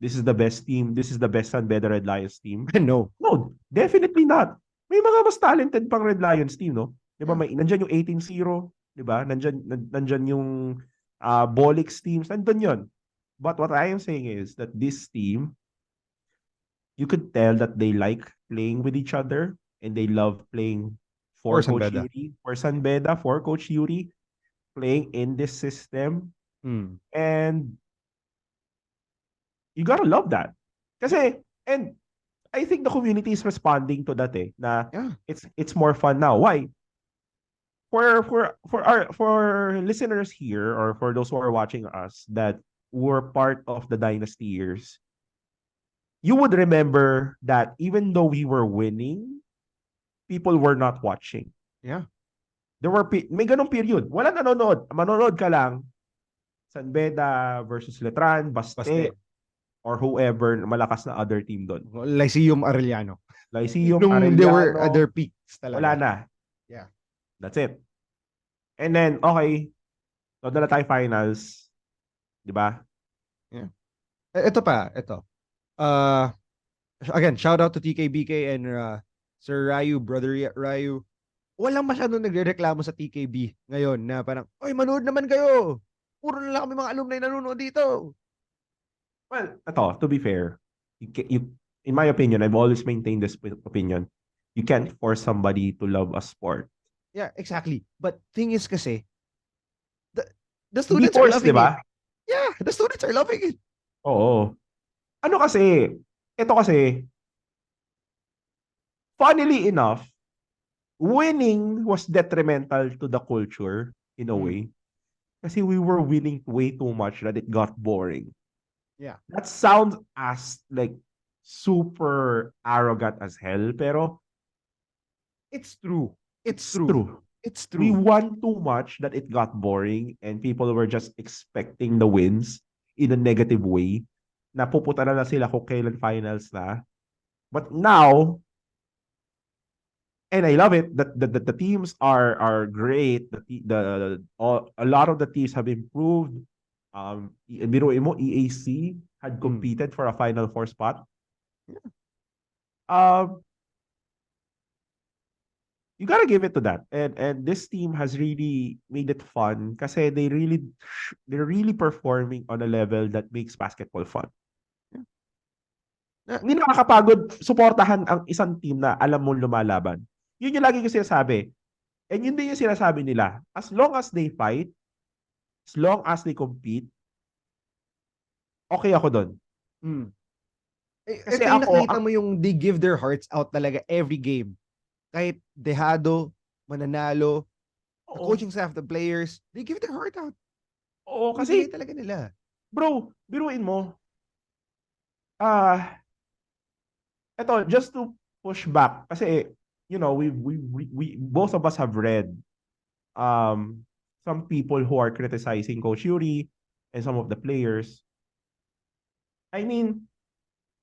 this is the best team, this is the best San Beda Red Lions team? No. No, definitely not. May mga mas talented pang Red Lions team, no? Diba, Yeah. nandyan yung 18-0, diba? Nandyan yung Bolix teams, nandun yun. But what I am saying is that this team, you could tell that they like playing with each other and they love playing For for San Coach Beda. Yuri, for San Beda, for Coach Yuri, playing in this system. Mm. And you gotta love that. Kasi, and I think the community is responding to that eh, na Yeah. it's more fun now. Why? For listeners here or for those who are watching us that were part of the dynasty years, you would remember that even though we were winning, people were not watching. Yeah. There were may ganong period. Walang nanonood. Manonood ka lang. San Beda versus Letran, Baste, Baste. or whoever malakas na other team doon. Lyceum Arellano. Lyceum, Nung there were Arellano, other peaks wala talaga. na. Yeah. That's it. And then, okay, dala tayo finals. Di ba? Yeah. Ito. Again, shout out to TKBK and Sir Ryu, Brother Ryu. Walang masyadong nagrereklamo sa TKB ngayon na parang, oy, manood naman kayo. Puro na lang kami mga alumni nanonood dito. Well, to be fair, in my opinion, I've always maintained this opinion. You can't force somebody to love a sport. Yeah, exactly. But thing is kasi, the, the Hindi students are force, di loving it. ba? Yeah, the students are loving it. Oo. Ano kasi, ito kasi, funnily enough, winning was detrimental to the culture in a Mm, way. Kasi we were winning way too much that it got boring. yeah, That sounds as like super arrogant as hell, pero it's true. It's it's true. true. It's We true. won too much that it got boring and people were just expecting the wins in a negative way. Napuputa na sila kung kailan finals na. But now, and I love it that the teams are great. A lot of the teams have improved. Biruin mo, EAC had Mm. competed for a Final Four spot. Um, you gotta give it to that. And this team has really made it fun kasi they're really performing on a level that makes basketball fun. Na- Hindi nakakapagod suportahan ang isang team na alam mo lumalaban. Yun yung lagi ko sinasabi. And yun din yung sinasabi nila. As long as they fight, as long as they compete, okay ako doon. mm. Kasi Ito yung ako, nakita mo yung they give their hearts out talaga every game. Kahit dehado, mananalo, the oo, coaching staff, the players, they give their heart out. oo, Binibigay kasi, talaga nila. bro, biruin mo, ah, eto, just to push back, kasi, you know, both of us have read um, some people who are criticizing Coach Yuri and some of the players. I mean,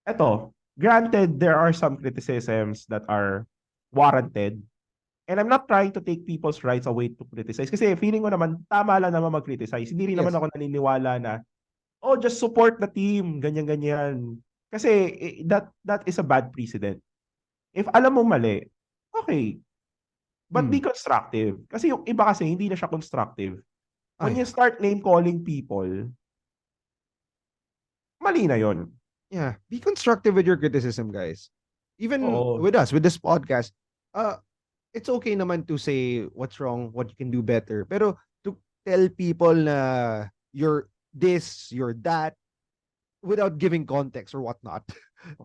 eto, granted, there are some criticisms that are warranted. And I'm not trying to take people's rights away to criticize. Kasi feeling ko naman, tama lang naman mag-criticize. Hindi rin naman Yes. ako naniniwala na, oh, just support the team, ganyan-ganyan. Kasi that is a bad precedent. If alam mo mali, okay, but Mm. be constructive. Kasi yung iba kasi, hindi na siya constructive. Ah, When you yeah. start name-calling people, mali na yon. Yeah. Be constructive with your criticism, guys. Even Oo. with us, with this podcast, uh, it's okay naman to say what's wrong, what you can do better. Pero to tell people na you're this, you're that, without giving context or whatnot.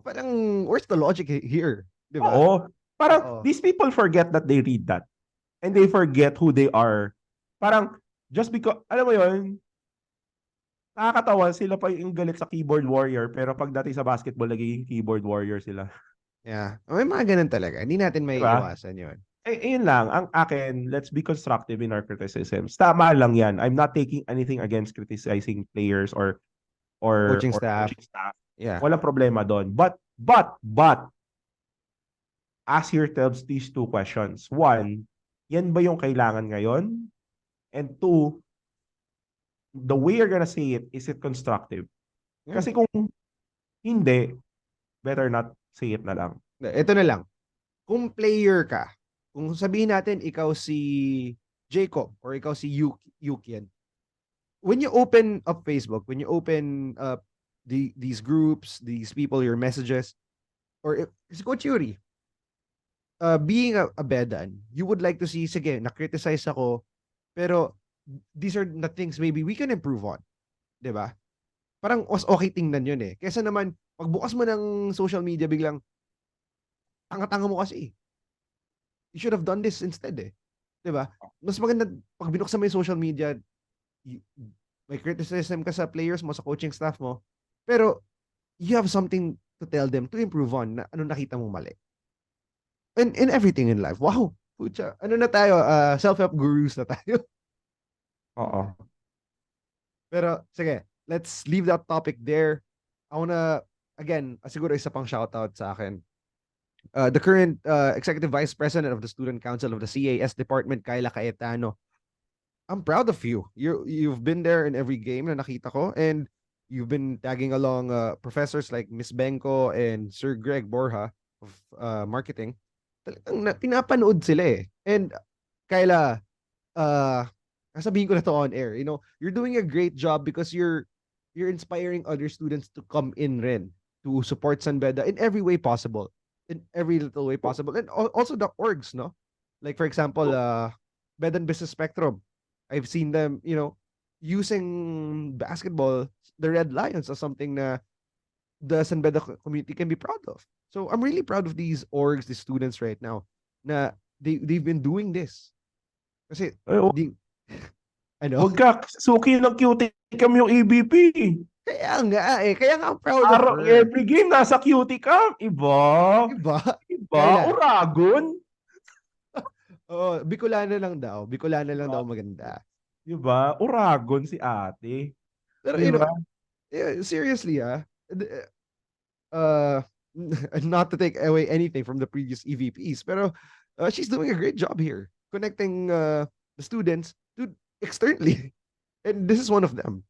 Parang, where's the logic here? Di ba? Oo. Parang, Oo. these people forget that they read that. And they forget who they are. Parang, just because, alam mo yun, nakakatawa sila pa yung galit sa keyboard warrior, pero pagdating sa basketball, nagiging keyboard warrior sila. Yeah. May mga ganun talaga. Hindi natin Di may ba? iwasan yun. Yun lang, ang akin, let's be constructive in our criticisms. Tama lang yan. I'm not taking anything against criticizing players Coaching or staff. coaching staff. Yeah. Walang problema doon. But, ask yourselves these two questions. One, yan ba yung kailangan ngayon? And two, the way you're gonna say it, is it constructive? Yeah. Kasi kung hindi, better not say it na lang. Ito na lang. Kung player ka, kung sabihin natin ikaw si Jacob or ikaw si Yukian, when you open up Facebook, when you open up these groups, these people, your messages, or si Coach Yuri, being a Bedan, you would like to see, sige, na-criticize ako, pero these are the things maybe we can improve on. 'Di ba? Parang mas okay tingnan yun eh. Kesa naman, pagbukas mo ng social media, biglang, tanga-tanga mo kasi. You should have done this instead eh. 'Di ba? Mas maganda, pag binuksan mo yung social media, y- may criticism ka sa players mo, sa coaching staff mo, pero you have something to tell them to improve on na ano nakita mong mali. And in everything in life. Wow. Pucha. Ano na tayo? Self-help gurus na tayo. Oo. Pero, sige. Let's leave that topic there. I wanna, again, siguro isa pang shoutout sa akin. The current Executive Vice President of the Student Council of the CAS Department, Kyla Caetano. I'm proud of you. You've been there in every game na nakita ko, and you've been tagging along professors like Miss Benko and Sir Greg Borja of marketing. Talagang pinapanood sila eh. And Kyla, uh, sabihin ko na to on air, you're doing a great job because you're inspiring other students to come in rin to support San Beda in every way possible, in every little way possible, and also the orgs, no? Like for example, Bedan Business Spectrum. I've seen them, using basketball, the Red Lions, as something na the San Beda community can be proud of. So I'm really proud of these orgs, these students right now, na they've been doing this. Kasi, Ay, di, ano? wag ka, suki ng cutie cam yung EBP. Kaya nga I'm proud of Araw, her. every game, nasa cutie cam. Iba. Diba? Iba, Kaya, Uragon. Bicolana lang daw. Bicolana lang daw maganda. Diba? Uragon si ate. Pero, Diba? seriously, uh, not to take away anything from the previous EVPs, pero she's doing a great job here, connecting the students to externally. And this is one of them,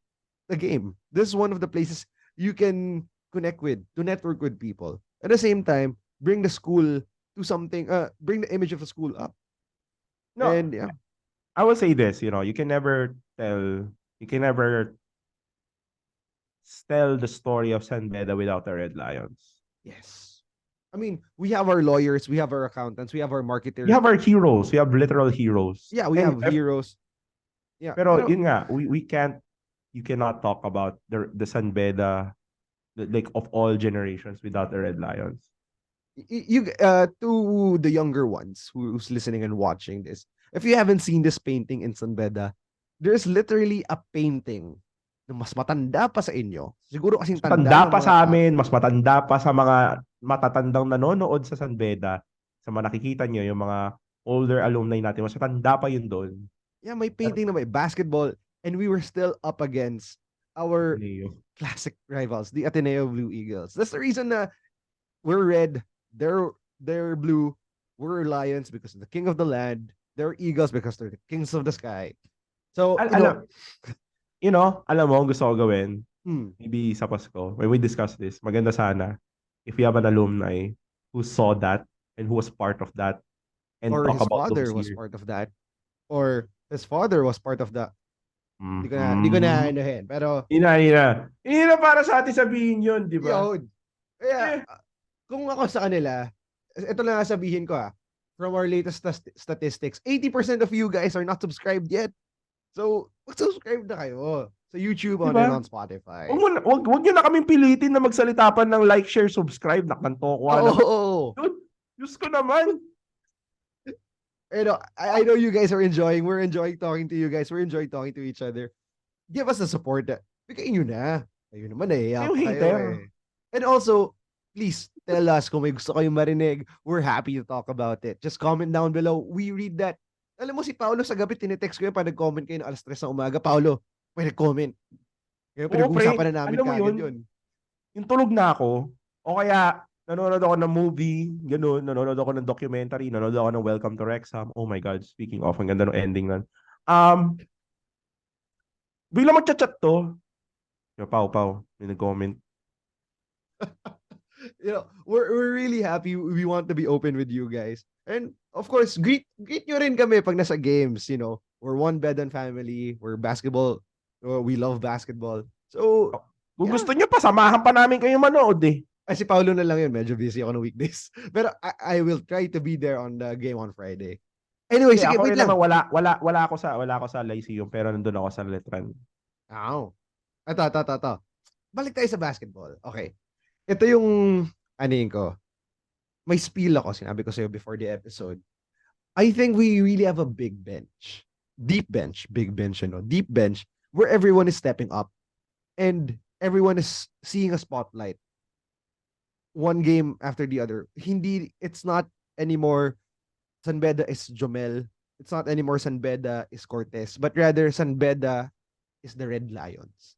the game. This is one of the places you can connect with, to network with people. At the same time, bring the school to something, bring the image of the school up. No, And yeah. I will say this, you can never tell the story of San Beda without the Red Lions. Yes. I mean, we have our lawyers, we have our accountants, we have our marketers. We have our heroes. We have literal heroes. Yeah, we have heroes. Yeah. Pero yun nga, you cannot talk about the San Beda, like of all generations without the Red Lions. To the younger ones who's listening and watching this, if you haven't seen this painting in San Beda, there's literally a painting na mas matanda pa sa inyo. Siguro kasing tanda pa sa amin, mas matanda pa sa mga matatandang nanonood sa San Beda. Sa mga nakikita nyo, yung mga older alumni natin, mas matanda pa yun doon. Yeah, may painting na may basketball, and we were still up against our classic rivals, the Ateneo Blue Eagles. That's the reason na we're red, they're blue, we're Lions because they're the king of the land, they're Eagles because they're the kings of the sky. So, alam mo, gusto ko gawin, maybe sa Pasko, when we discuss this, maganda sana if we have an alumni who saw that and who was part of that and or talk his about father those was years. part of that, or his father was part of that. Hindi ko na anuhin, pero Hindi na para sa atin sabihin yun, di ba? Yun. Kaya, kung ako sa kanila, ito lang sabihin ko from our latest statistics, 80% of you guys are not subscribed yet. So, mag-subscribe na kayo sa YouTube, diba? on Spotify. Wag nyo na kaming pilitin na magsalita pa ng like, share, subscribe. Nakanto ko. Dude, Diyos ko naman. I know you guys are enjoying. We're enjoying talking to you guys. We're enjoying talking to each other. Give us the support. Bigay nyo na. Ayun naman kayo. And also, please tell us kung may gusto kayong marinig. We're happy to talk about it. Just comment down below. We read that. Alam mo si Paolo sa gabi, tinitext ko yun pa nag-comment kayo ng 3:00 ng umaga. Paolo, may nag-comment. Kaya pinag-uusapan na namin kagad yun. Yung tulog na ako, o kaya nanonood ako ng movie, gano'n, nanonood ako ng documentary, nanonood ako ng Welcome to Wrexham. Oh my God, speaking of, ang ganda ng ending nun. Bigla mag-chat to. Pau, may nag-comment. We're really happy. We want to be open with you guys. And of course, greet nyo rin kami pag nasa games, We're one Bedan family. We're basketball. We love basketball. So, kung gusto nyo, pasamahan pa namin kayo manood eh. Ay, si Paolo na lang yun. Medyo busy ako ng weekdays. Pero I will try to be there on the game on Friday. Anyway, sige, wait lang. Wala ako sa Lyceum, pero nandun ako sa Letran. Ito. Balik tayo sa basketball. Okay. Ito yung ko. May spiel ako, sinabi ko sa'yo before the episode. I think we really have a big bench. Deep bench. Big bench, Deep bench where everyone is stepping up and everyone is seeing a spotlight. One game after the other. It's not anymore San Beda is Jomel. It's not anymore San Beda is Cortez. But rather, San Beda is the Red Lions.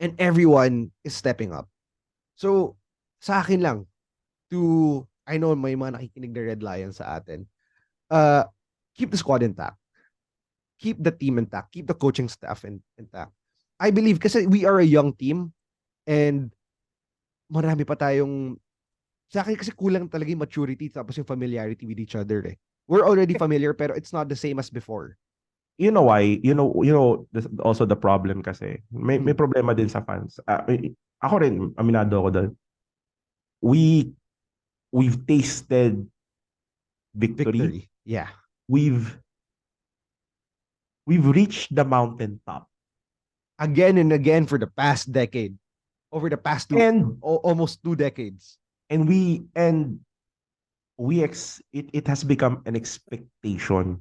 And everyone is stepping up. So, sa akin lang, I know may mga nakikinig na Red Lions sa atin. Keep the squad intact. Keep the team intact. Keep the coaching staff intact. I believe kasi we are a young team and marami pa tayong sa akin kasi kulang talaga yung maturity tapos yung familiarity with each other eh. We're already familiar pero it's not the same as before. you know why? Also the problem kasi. May problema din sa fans. Ako rin, aminado ako doon. We've tasted victory. Yeah. We've reached the mountaintop. Again and again for the past decade. Over the past almost 2 decades. And it has become an expectation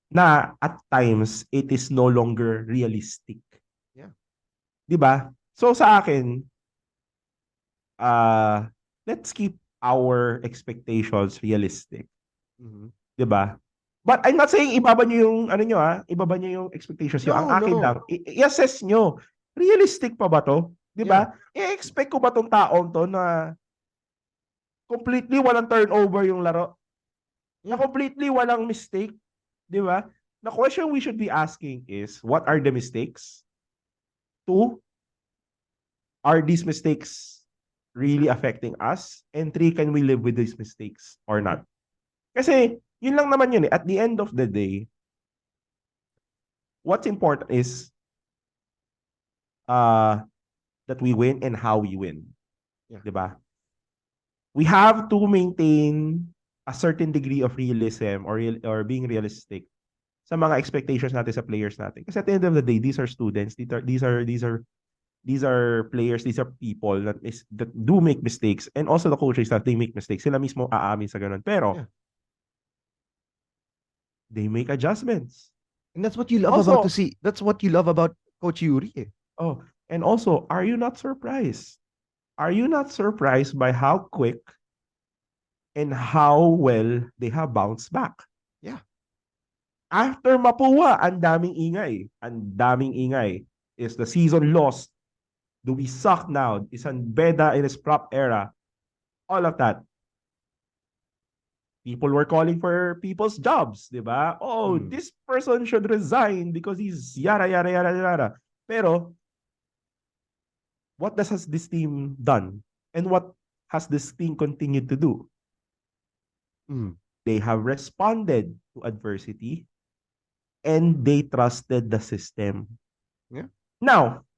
na at times it is no longer realistic. Yeah. 'Di ba? So sa akin, let's keep our expectations realistic. 'Di ba? But I'm not saying ibaba niyo yung ibaba niyo yung expectations niyo. Ang akin lang, i-assess niyo. Realistic pa ba 'to? 'Di ba? I-expect ko ba tong taong 'to na completely walang turnover yung laro? Na completely walang mistake? 'Di ba? The question we should be asking is, what are the mistakes? 2, are these mistakes really affecting us? And 3, can we live with these mistakes or not? Kasi, yun lang naman yun eh. At the end of the day, what's important is that we win and how we win. Yeah. Diba? We have to maintain a certain degree of realism or being realistic sa mga expectations natin sa players natin. Kasi at the end of the day, these are students, these are players, these are people that do make mistakes, and also the coaches that they make mistakes. Sila mismo aamin sa ganun. Pero they make adjustments. And that's what you love about to see. That's what you love about Coach Yuri. Oh, and also, are you not surprised? Are you not surprised by how quick and how well they have bounced back? Yeah. After Mapua, ang daming ingay. Ang daming ingay. Is the season lost? Do we suck now? Is San Beda in his prop era? All of that. People were calling for people's jobs, di ba? Oh, this person should resign because he's yada, yada, yada, yada. Pero, what has this team done? And what has this team continued to do? They have responded to adversity and they trusted the system. Yeah. Now,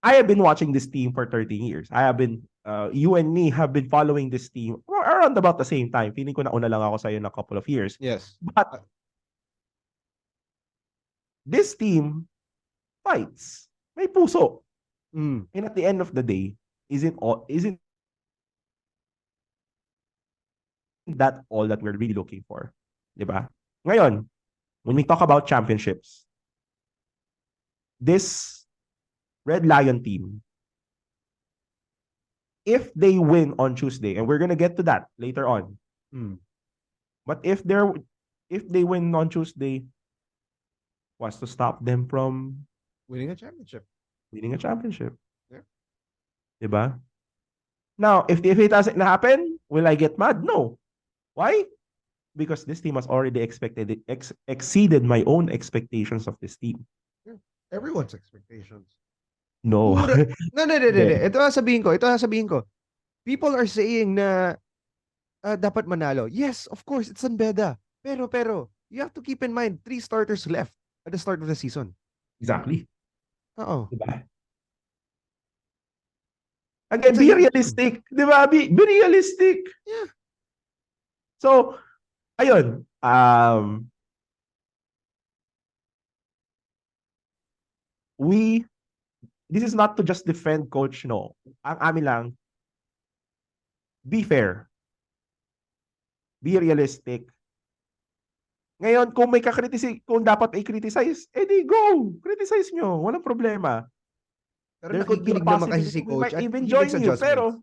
I have been watching this team for 13 years. I have been, you and me have been following this team around about the same time. Feeling ko nauna lang ako sa'yo na couple of years. Yes. But, this team fights. May puso. And at the end of the day, isn't that all that we're really looking for? Diba? Ngayon, when we talk about championships, this Red Lion team, if they win on Tuesday, and we're gonna get to that later on, but if they win on Tuesday, what's to stop them from winning a championship? Yeah. Diba? Now, if it doesn't happen, will I get mad? No. Why? Because this team has already exceeded my own expectations of this team. Yeah. Everyone's expectations. No. No. Ito sabihin ko. People are saying na dapat manalo. Yes, of course, it's San Beda. Pero, you have to keep in mind, 3 starters left at the start of the season. Exactly. Diba? Again, be realistic. Diba? Be realistic. Yeah. So, ayun. This is not to just defend Coach, no. Ang amin lang, be fair. Be realistic. Ngayon, kung may kung dapat i-criticize, edi go! Criticize nyo. Walang problema. Pero nakikinig naman kasi si Coach at he makes adjustments. Pero,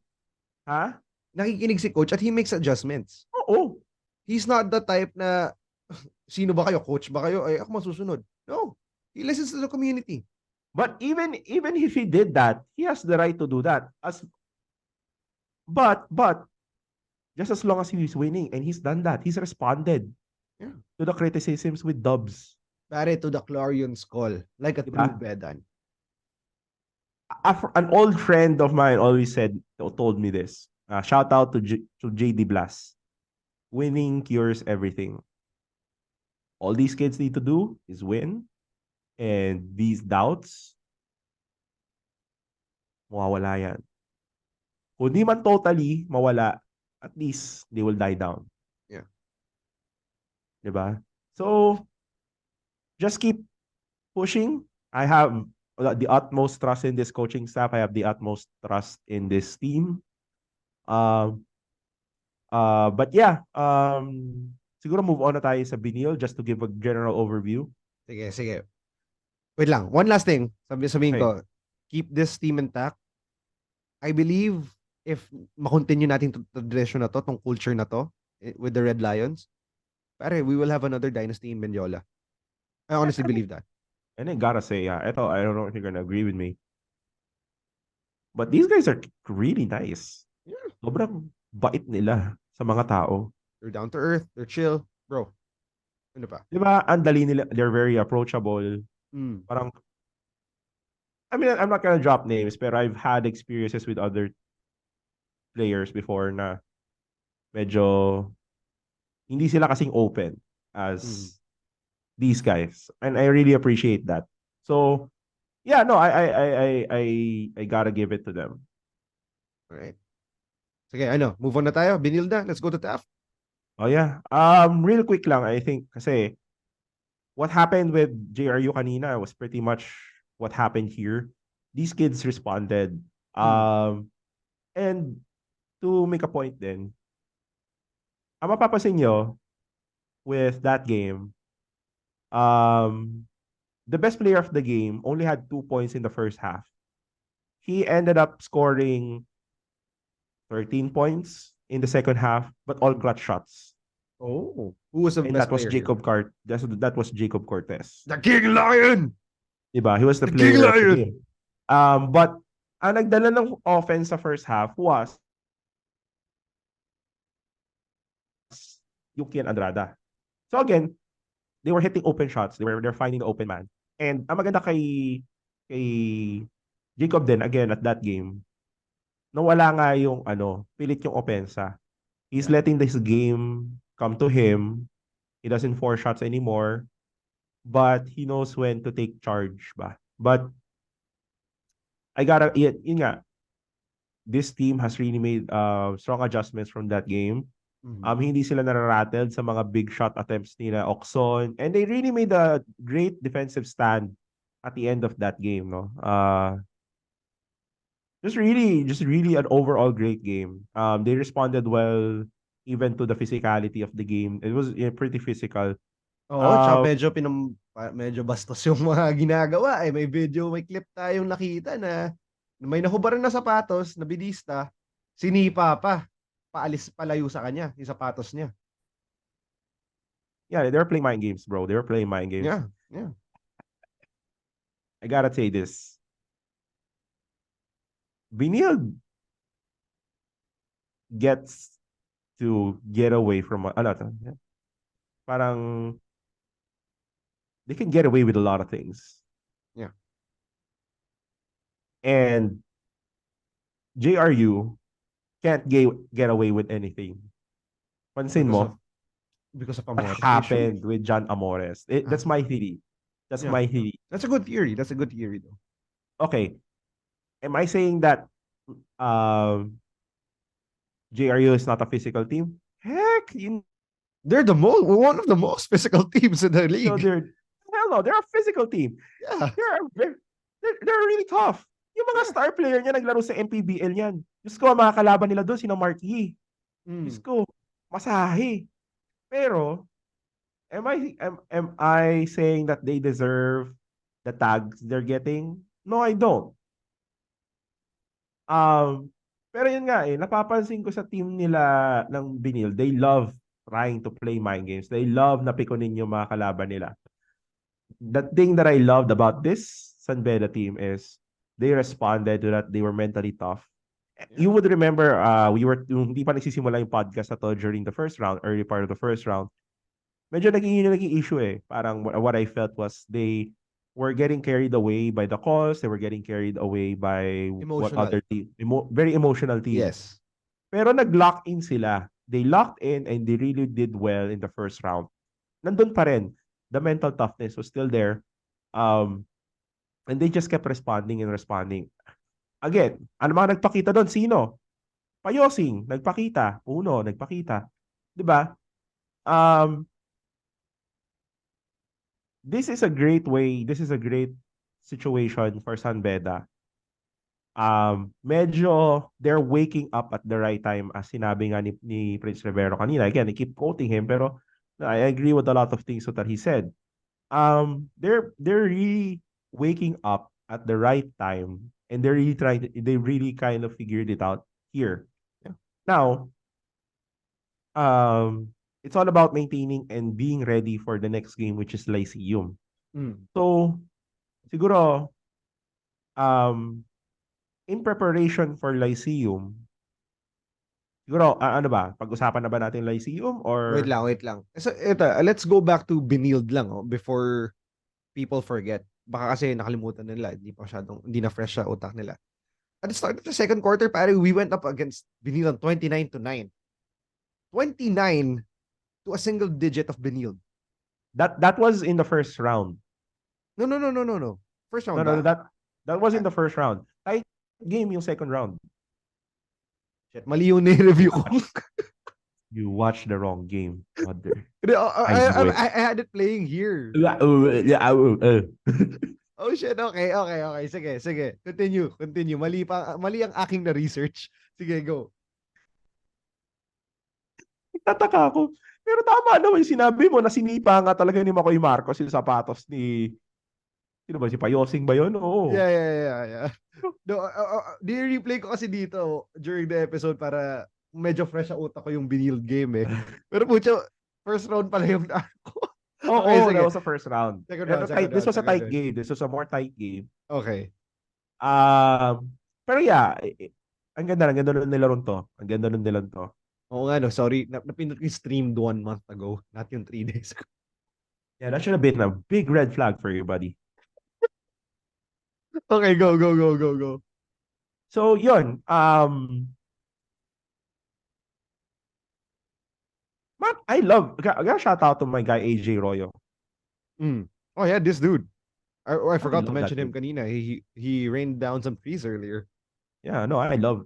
nakikinig si Coach at he makes adjustments. Oo. He's not the type na, sino ba kayo? Coach ba kayo? Ay, ako masusunod. No. He listens to the community. But even if he did that, he has the right to do that. But just as long as he's winning and he's done that, he's responded to the criticisms with dubs. Pare, to the Clarion's call, like a true Bedan. An old friend of mine always told me this. Shout out to JD Blas. Winning cures everything. All these kids need to do is win. And these doubts, mawawala yan. Kung di man totally mawala, at least they will die down. Yeah. Diba? So, just keep pushing. I have the utmost trust in this coaching staff. I have the utmost trust in this team. But yeah, siguro move on na tayo sa Benilde just to give a general overview. Sige. Wait lang. One last thing. Sabihin Okay. ko, keep this team intact. I believe if makontinue natin to direction na to, tong culture na to, with the Red Lions, pare, we will have another dynasty in Benjola. I honestly believe that. And I gotta say, ito, I don't know if you're gonna agree with me. But these guys are really nice. Yeah. Sobrang bait nila sa mga tao. They're down to earth. They're chill. Bro. Ano pa? Diba? Ang dali nila. They're very approachable. Parang, I mean, I'm not gonna drop names, pero I've had experiences with other players before na medyo hindi sila kasing open as these guys. And I really appreciate that. So, yeah, no, I gotta give it to them. All right. Sige, move on na tayo. Benilde, let's go to TAF. Oh yeah. Real quick lang, I think kasi what happened with JRU kanina was pretty much what happened here. These kids responded. And to make a point din, ang mapapasin nyo with that game, the best player of the game only had 2 points in the first half. He ended up scoring 13 points in the second half, but all clutch shots. Oh, who was the And best that was player? That was Jacob Cortez. The King Lion! Diba? He was the The player King of the Lion! game. But ang nagdala ng offense sa first half was Yukian Andrada. So again, they were hitting open shots. They're finding the open man. And ang maganda kay Jacob din, again, at that game, nawala nga yung pilit yung opensa. He's letting this game come to him. He doesn't force shots anymore. But he knows when to take charge ba. But yun nga, this team has really made strong adjustments from that game. Hindi sila nararattled sa mga big shot attempts nila Oxon, and they really made a great defensive stand at the end of that game, no. Just really an overall great game. They responded well even to the physicality of the game. It was pretty physical. Oo, tsaka medyo bastos yung mga ginagawa. May clip tayong nakita na may nahubaran na sapatos na Bedista, sinipa pa. Palayo sa kanya, yung sapatos niya. Yeah, they were playing mind games, bro. They were playing mind games. Yeah. I gotta say this. Benilde gets to get away from parang they can get away with a lot of things. Yeah. And JRU can't get away with anything. Pansin mo, because of what Amores happened with John Amores. That's my theory. That's my theory. That's a good theory. Though. Okay. Am I saying that JRU is not a physical team? Heck, they're one of the most physical teams in the league. So they're a physical team. Yeah. They're really tough. Yung mga star player niya naglaro sa MPBL yan. Diyos ko, mga kalaban nila doon, sino Mark Yee. Diyos ko, masahe. Pero, am I saying that they deserve the tags they're getting? No, I don't. Pero yun nga napapansin ko sa team nila ng Benilde, they love trying to play mind games. They love na pikunin yung mga kalaban nila. The thing that I loved about this San Beda team is they responded to that. They were mentally tough. You would remember, hindi pa nagsisimula yung podcast na to during the first round, early part of the first round. Medyo naging issue Parang what I felt was they were getting carried away by the calls. They were getting carried away by what other team. Very emotional team. Yes. Pero nag-lock in sila. They locked in and they really did well in the first round. Nandun pa rin. the mental toughness was still there. Um, and they just kept responding and responding. Again, ano mga nagpakita doon? Sino? Payosing, nagpakita. Uno, nagpakita. 'Di ba? Um, this is a great situation for San Beda. Medyo they're waking up at the right time as sinabi nga ni Prince Rivero kanina. Again, I keep quoting him pero I agree with a lot of things that he said. They're really waking up at the right time and they really kind of figured it out here. Yeah. Now, it's all about maintaining and being ready for the next game, which is Lyceum. So, siguro, in preparation for Lyceum, siguro, ano ba? Pag-usapan na ba natin Lyceum Wait or... lang, wait lang. So, ito, let's go back to Benilde lang, before people forget. Baka kasi nakalimutan nila, hindi na fresh sa utak nila. At the start of the second quarter, pare, we went up against Benilde 29-9. 29 to a single digit of Benilde. That was in the first round. No. First round No, ba? that was in the first round. Tight game yung second round. Shit, mali yung review ko. You watched the wrong game, mother. I had it playing here. Oh shit, okay. Sige. Continue. Mali ang aking na research. Sige, go. Tataka ako. Pero tama naman yung sinabi mo na sinipa nga talaga ni Makoy Marcos yung sapatos ni... Sino ba? Si Payosing ba yun? Oo. Yeah. No, replay ko kasi dito during the episode para medyo fresh sa utak ko yung Benilde game eh. Pero pucha, first round pala yung ko. Okay, that was the first round. This was a tight round. game. This was a more tight game. Okay. Pero yeah, ang ganda nun nilaron to. Ang ganda nun nilaron to. Oo nga, no. Sorry. Napindot ko yung streamed 1 month ago. Not yung 3 days ago. Yeah, that should have been a big red flag for you, buddy. Okay, go. So, yun. Man, I gotta shout out to my guy, AJ Royo. Oh, yeah, this dude. I forgot to love mention that him kanina. He rained down some trees earlier. Yeah, no, I love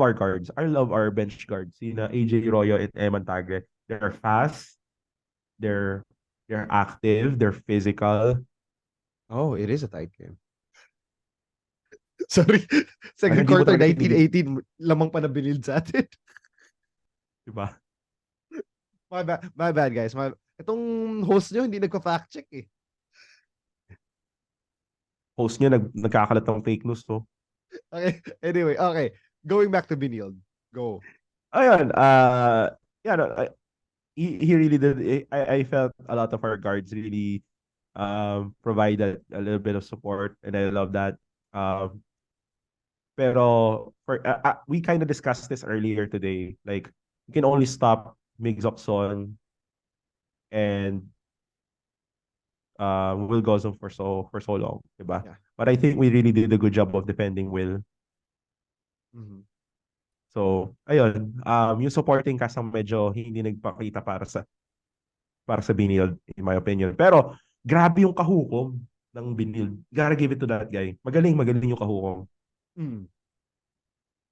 our guards. I love our bench guards. Sina AJ Royo and Eman Tagre. They're fast. They're active. They're physical. Oh, it is a tight game. Sorry. Second Hindi mo quarter, talaga 1918, lamang pa na Benilde sa atin. Diba? My bad, guys. Itong host nyo, hindi nagpa-fact check eh. Host niya nagkakalat ng fake news, to. Okay, anyway, okay. Going back to Benilde. Go. Ayun, yeah, no, he really did. I felt a lot of our guards really provided a little bit of support, and I love that. Pero we kind of discussed this earlier today. Like, you can only stop Mig Zokson and Will Gozum for so long, diba? Yeah. But I think we really did a good job of defending Will. Mm-hmm. So, ayun, yung supporting cast ang medyo hindi nagpakita para sa Benilde, in my opinion. Pero, grabe yung kahukom ng Benilde. Gotta give it to that guy. Magaling yung kahukom.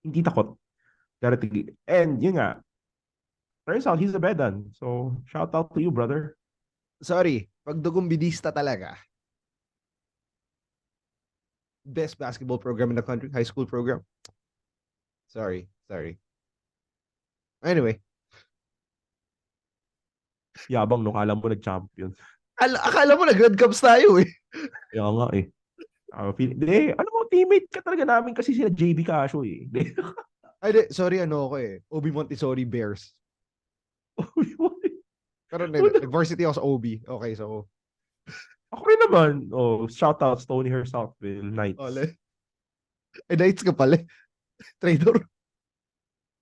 Hindi takot. And yun nga, turns out he's a Bedan. So, shout out to you, brother. Sorry, pagdugong Bedista talaga. Best basketball program in the country, high school program. Sorry. Anyway. Yabang nung alam mo nag-champion. Akala mo nag-Red Cups tayo eh. Kaya nga eh. Ano mo, teammate ka talaga namin kasi sila JB Casio eh. Sorry, ako eh. Obi Montessori Bears. Pero nag-varsity ako sa OB. Okay, so... Ako rin naman. Shout out Stony Southville Knights. Knights ka pala. Trader.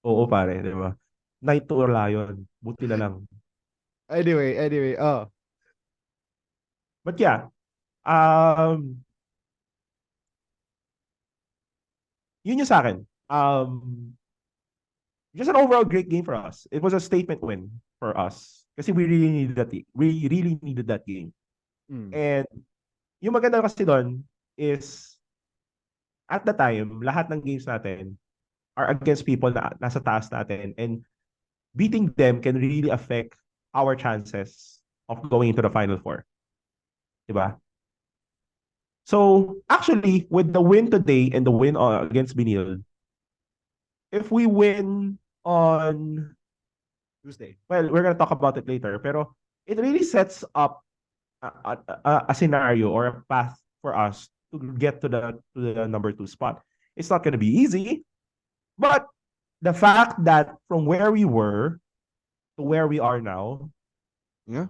Oo pare, di ba? Knight to Lion. Buti na lang. Anyway. But yeah. Yun yung sa akin. Just an overall great game for us. It was a statement win for us. Kasi we really needed that. We really needed that game. Mm. And yung maganda kasi doon is at the time, lahat ng games natin are against people na nasa taas natin, and beating them can really affect our chances of going into the Final Four. Diba? So, actually, with the win today and the win against Benilde, if we win on Tuesday. well, we're gonna talk about it later, pero it really sets up a scenario or a path for us to get to the number 2 spot. It's not gonna be easy, but the fact that from where we were to where we are now, Yeah.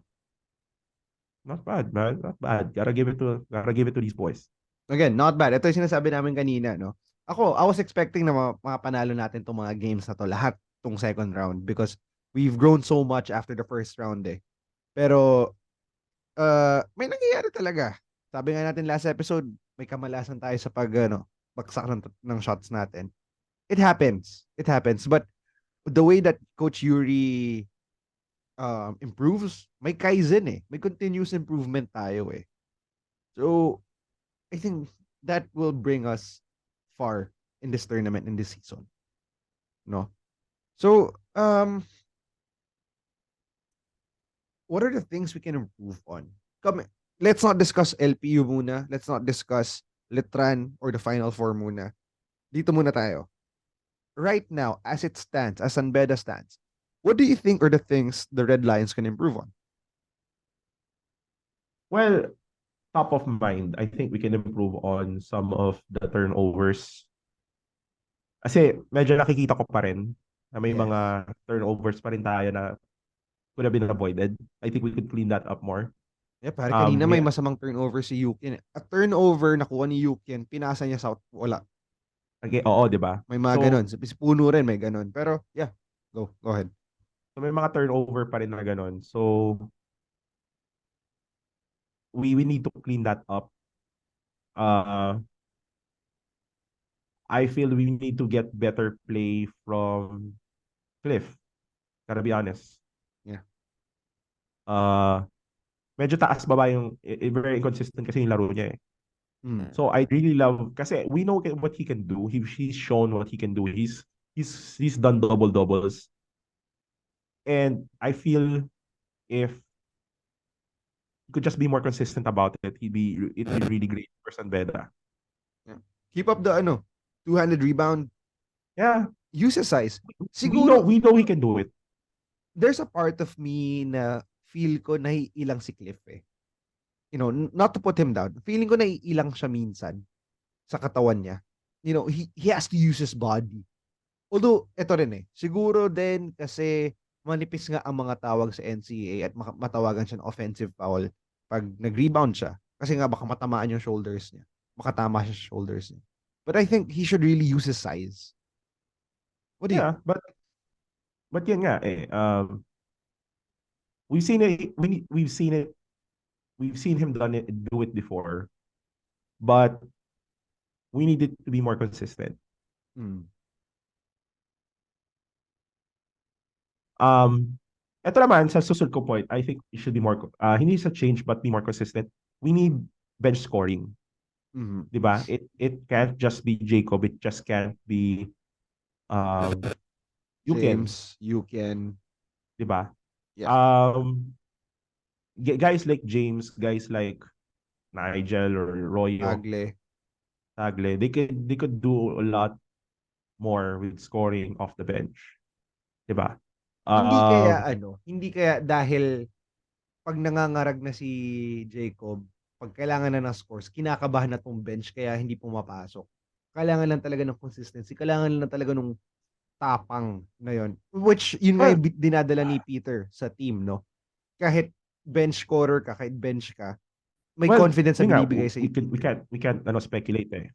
not bad, man. Not bad. Gotta give it to these boys. Again, not bad. Ito yung sinasabi namin kanina, no? I was expecting na mapanalo natin tong mga games na to, lahat tong second round because we've grown so much after the first round eh. Pero may nangyayari talaga. Sabi nga natin last episode, may kamalasan tayo sa bagsak ng shots natin. It happens. It happens. But the way that Coach Yuri improves, may kaizen eh. May continuous improvement tayo eh. So, I think that will bring us far in this tournament, in this season. No? So, what are the things we can improve on? Let's not discuss LPU muna. Let's not discuss Letran or the Final Four muna. Dito muna tayo. Right now, as it stands, as San Beda stands, what do you think are the things the Red Lions can improve on? Well, top of mind, I think we can improve on some of the turnovers. Kasi medyo nakikita ko pa rin na may Yes. mga turnovers pa rin tayo na could have been avoided. I think we could clean that up more. Yeah, pare, kanina may Yeah. masamang turnover si Yukin. A turnover na kuha ni Yukin, pinasa niya sa wala. Okay, oo, di ba? May mga ganun. Si Puno rin may ganun. Pero, yeah. Go ahead. So may mga turnover pa rin na ganun. So we need to clean that up. I feel we need to get better play from Cliff. Gotta be honest. Yeah. Medyo taas baba yung very inconsistent kasi yung laro niya eh. So I really love kasi we know what he can do. He's shown what he can do. He's done double doubles. And I feel if he could just be more consistent about it, it'd be really great for San Beda. Yeah. Keep up the two-handed rebound. Yeah. Use his size. Siguro, we know he can do it. There's a part of me na feel ko naiilang si Cliff eh. You know, not to put him down. Feeling ko naiilang siya minsan sa katawan niya. You know, he has to use his body. Although, eto rin eh. Siguro din kasi manipis nga ang mga tawag sa NCAA at matawagan siya ng offensive foul pag nag-rebound siya. Kasi nga baka matamaan yung shoulders niya. Makatama siya sa shoulders niya. But I think he should really use his size. What do you? Yeah, but yun nga eh. We've seen it. We've seen him do it before, but we need it to be more consistent. Ito naman sa susunod ko point, I think it should be more. He needs a change, but be more consistent. We need bench scoring. Diba? It can't just be Jacob. It just can't be James, you can. Diba? Yeah. Guys like James, guys like Nigel or Royo, Tagle, they could do a lot more with scoring off the bench. Diba? Hindi kaya dahil pag nangangarag na si Jacob, pag kailangan na ng scores, kinakabahan na tong bench kaya hindi pumapasok. Kailangan lang talaga ng consistency. Kailangan lang talaga ng tapang na yun. Which, yun nga yung dinadala ni Peter sa team, no? Kahit bench scorer ka, kahit bench ka, may confidence na binibigay sa we can't speculate eh.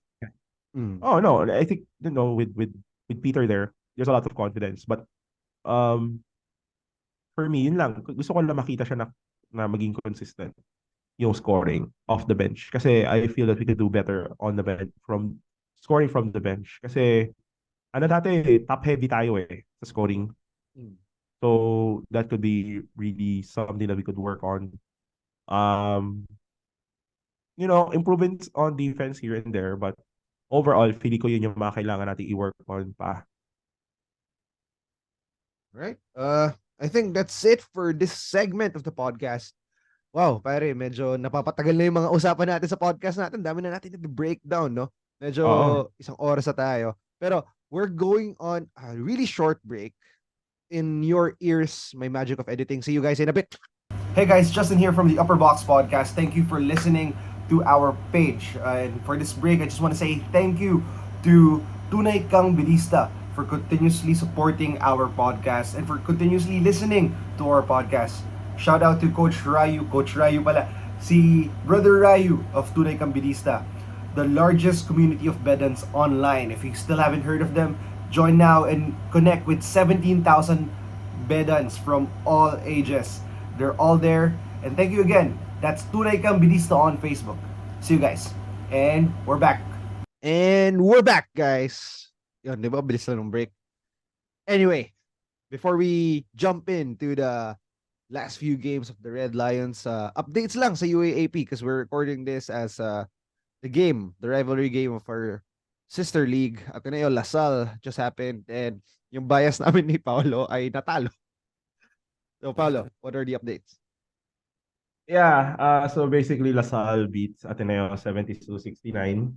Mm. Oh no, I think with Peter there's a lot of confidence, but for me yun lang, gusto ko lang makita siya na maging consistent yung scoring off the bench kasi I feel that we could do better on the bench from scoring from the bench kasi dati top heavy tayo eh sa scoring. So that could be really something that we could work on. Um, improvements on defense here and there, but overall, feeling ko yun yung mga kailangan natin i-work on pa. Right? I think that's it for this segment of the podcast. Wow, pare, medyo napapatagal na yung mga usapan natin sa podcast natin. Dami na natin nag-breakdown, no? Medyo Oo. isang oras na tayo. Pero we're going on a really short break. In your ears, my magic of editing. See you guys in a bit. Hey guys, Justin here from the Upperbox Podcast. Thank you for listening to our page. And for this break, I just want to say thank you to Tunay Kang Bedista for continuously supporting our podcast and for continuously listening to our podcast. Shout out to Coach Rayu pala, si Brother Rayu of Tunay Kang Bedista, the largest community of Bedans online. If you still haven't heard of them, join now and connect with 17,000 Bedans from all ages. They're all there. And thank you again. That's Tunay Kang Bedista on Facebook. See you guys. And we're back. And we're back, guys. Yun, di ba? Bilis lang ng break. Anyway, before we jump into the last few games of the Red Lions, updates lang sa UAAP because we're recording this as the rivalry game of our sister league. Ateneo Lasal just happened and yung bias namin ni Paolo ay natalo. So Paolo, what are the updates? Yeah, so basically LaSalle beats Ateneo 72-69.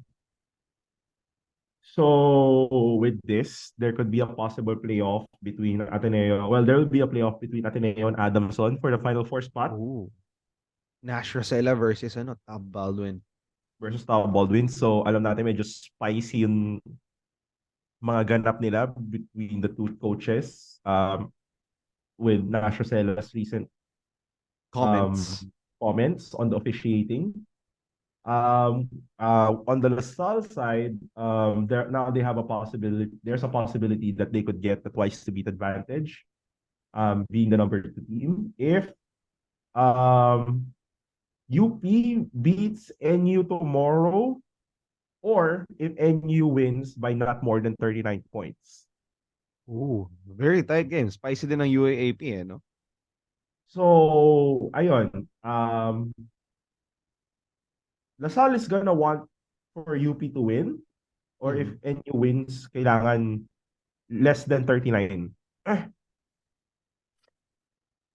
So with this, there could be a possible playoff between Ateneo. Well, there will be a playoff between Ateneo and Adamson for the Final Four spot Ooh. Nash Rosella versus Tab Baldwin. versus Tao Baldwin. So alam natin medyo spicy yung mga ganap nila between the two coaches with Nash Rosella's recent Comments. comments on the officiating. On the LaSalle side, there now they have a possibility. There's a possibility that they could get the twice to beat advantage, being the number 2 team. If UP beats NU tomorrow, or if NU wins by not more than 39 points. Ooh, very tight game. Spicy din ang UAAP no? So, ayun. LaSalle is gonna want for UP to win, or if NU wins, kailangan less than 39.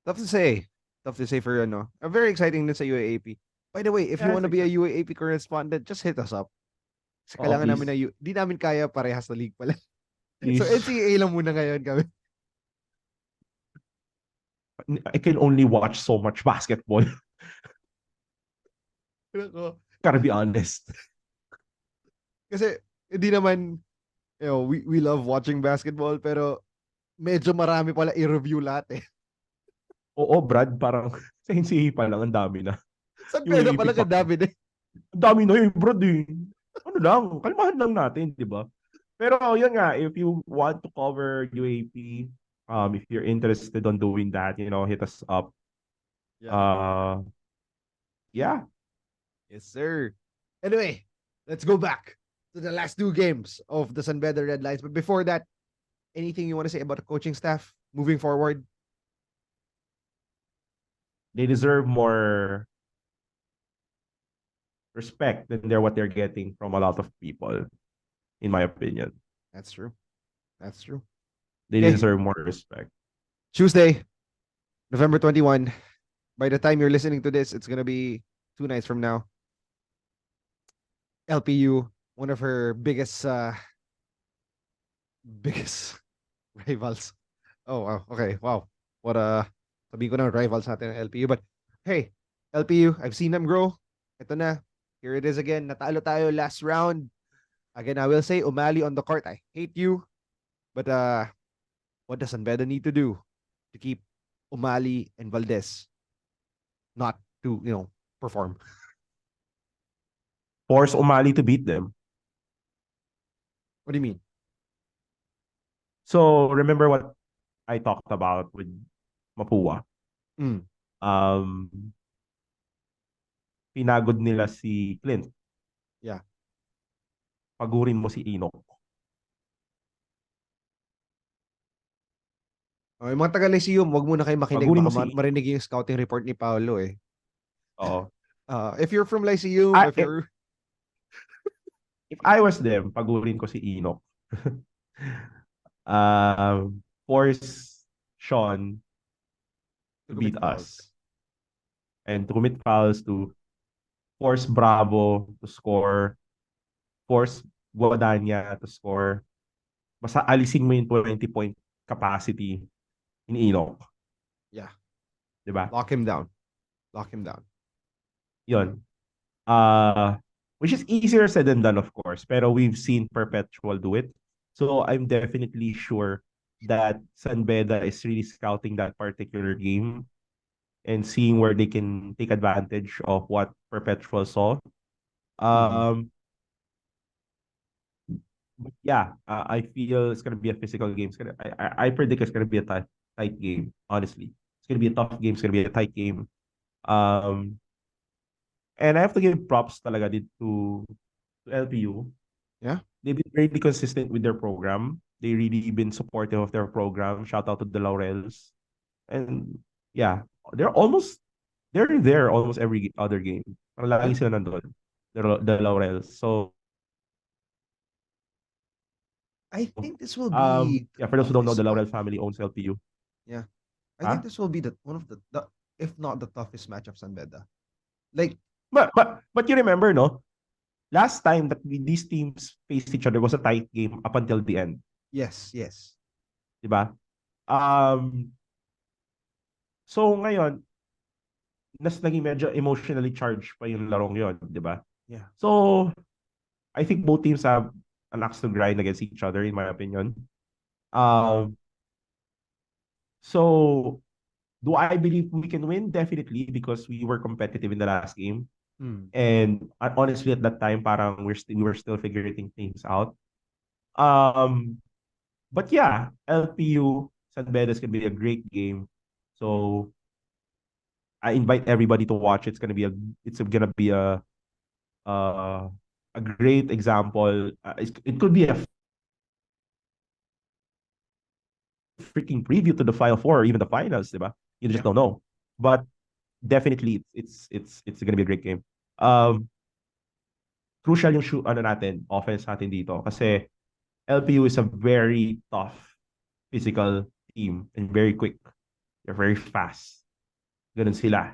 Tough to say. Tough to say for very exciting din sa UAAP. By the way, if you want to be a UAAP correspondent, just hit us up. Kasi kailangan namin di namin kaya parehas na league pala. So NCAA lang muna ngayon kami. I can only watch so much basketball. Gotta be honest. Kasi hindi naman we love watching basketball pero medyo marami pala i-review lahat eh. Oo, Brad, parang sa NCAA pa lang, ang dami na. San Beda pala ang dami na. Ang dami na yun, Brad eh. Ano lang, kalmahan lang natin, di ba? Pero yun nga, if you want to cover UAP, if you're interested on doing that, hit us up. Yeah. Yes, sir. Anyway, let's go back to the last 2 games of the San Beda Red Lions. But before that, anything you want to say about the coaching staff moving forward? They deserve more respect than what they're getting from a lot of people, in my opinion. That's true. That's true. They deserve more respect. Tuesday, November 21. By the time you're listening to this, it's gonna be 2 nights from now. LPU, one of her biggest rivals. Oh, wow. Okay. Wow. What sabihin ko na rivals natin ng LPU. But hey, LPU, I've seen them grow. Ito na. Here it is again. Natalo tayo last round. Again, I will say, Umali on the court. I hate you. But what does San Beda need to do to keep Umali and Valdez not to, perform? Force Umali to beat them. What do you mean? So, remember what I talked about with Mapua? Pinagod nila si Clint. Yeah. Pagurin mo si Enoch. Yung mga taga-Lyceum, wag muna kayo makinig. Pagurin Baka mo si marinig yung scouting report ni Paolo eh. Oo. If you're from Lyceum, Ah, if you're... if I was them, pagurin ko si Enoch. Force Sean To to commit beat fouls. us and to commit fouls, to force Bravo to score, force Guadagna to score. Basta alisin mo yung 20-point capacity ni Enoch. Yeah. Diba? Lock him down. Lock him down. Yun. Uh, which is easier said than done, of course. Pero we've seen Perpetual do it. So I'm definitely sure that San Beda is really scouting that particular game and seeing where they can take advantage of what Perpetual saw. Mm. Um, but yeah, I feel it's gonna be a physical game. I predict it's gonna be a tight game. Honestly, it's gonna be a tough game. It's gonna be a tight game. Um, and I have to give props talaga to LPU. Yeah. They've been really consistent with their program. They really been supportive of their program. Shout out to the Laurels. And yeah, they're almost they're there almost every other game. Parang Yeah. lagi sila nandun. The Laurels. So I think this will be the yeah, for those who don't know, toughest the match. Laurel family owns LPU. Yeah. I think Huh? this will be one of the if not the toughest match of San Beda. Like, But you remember, no? Last time that these teams faced each other was a tight game up until the end. yes, yes. Diba? Um, so ngayon, naging medyo emotionally charged pa yung larong yon, di ba? Yeah. So, I think both teams have an axe to grind against each other, in my opinion. Um, so, do I believe we can win? Definitely, because we were competitive in the last game. Mm. And honestly, at that time, parang we were still figuring things out. Um, but yeah, LPU, San Beda is going to be a great game. So, I invite everybody to watch. It's gonna be uh, a great example. It could be a freaking preview to the Final Four or even the finals, diba? You just Yeah. don't know. But definitely, it's gonna be a great game. Um, crucial yung offense natin dito. Kasi LPU is a very tough physical team and very quick. They're very fast. Ganun sila.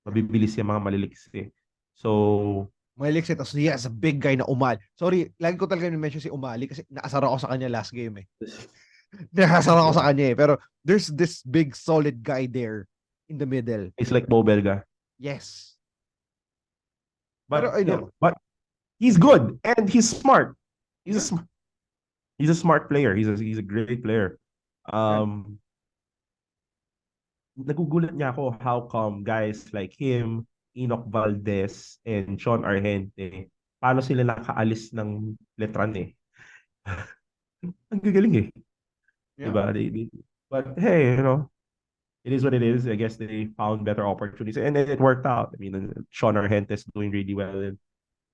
Mabibilis yung mga maliliks eh. So, Malik Tapos he has a big guy na Umali. Sorry, lagi ko talaga mention si Umali kasi naasar ako sa kanya last game eh. Nakasar ako sa yeah, kanya eh. Pero there's this big solid guy there in the middle. it's like Bo Belga. Yes. Pero But I yeah, know. but he's good and he's smart. He's a Yeah. smart he's a smart player. He's a great player. Yeah. Nagugulat niya ako how come guys like him, Enoch Valdez, and Sean Argente, paano sila nakaalis ng letran eh. Ang gagaling eh. Yeah. Diba? But hey, it is what it is. I guess they found better opportunities and it worked out. I mean, Sean Argente is doing really well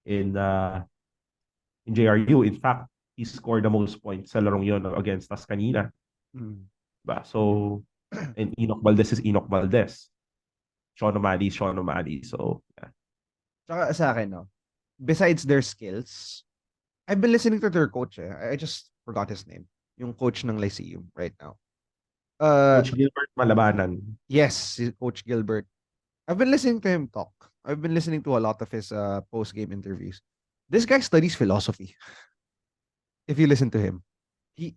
in uh in JRU. In fact, he scored the most points sa larong yun against us kanina. Mm. Diba? So, and Enoch Valdez is Enoch Valdez. Sean O'Malley is Sean O'Malley. So, yeah. Tsaka sa akin, no, besides their skills, I've been listening to their coach eh. I just forgot his name. Yung coach ng Lyceum right now. Coach Gilbert Malabanan. Yes, si Coach Gilbert. I've been listening to him talk. I've been listening to a lot of his post-game interviews. This guy studies philosophy. If you listen to him, he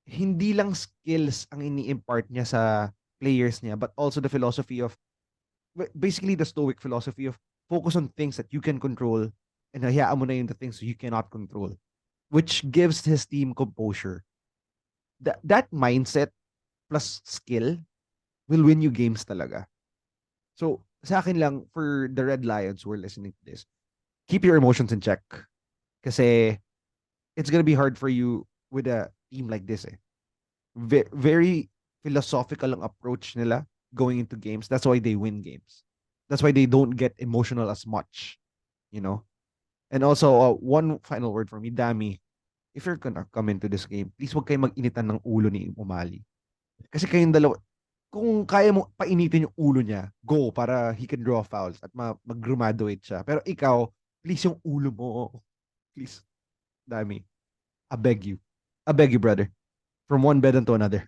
hindi lang skills ang ini-impart niya sa players niya, but also the philosophy of basically the stoic philosophy of focus on things that you can control and hayaan mo na yung the things you cannot control, which gives his team composure. That mindset plus skill will win you games talaga. So, sa akin lang, for the Red Lions who are listening to this, keep your emotions in check. Kasi it's gonna be hard for you with a team like this eh. Very philosophical ang approach nila going into games. That's why they win games. That's why they don't get emotional as much, you know? And also, one final word for me, Dami, if you're gonna come into this game, please wag kayo mag-initan ng ulo ni Umali. Kasi kayong dalawa, kung kaya mo painitin yung ulo niya, go para he can draw fouls at mag-graduate siya. Pero ikaw, please yung ulo mo. Please, dami. I beg you. I beg you, brother. From one bed to another.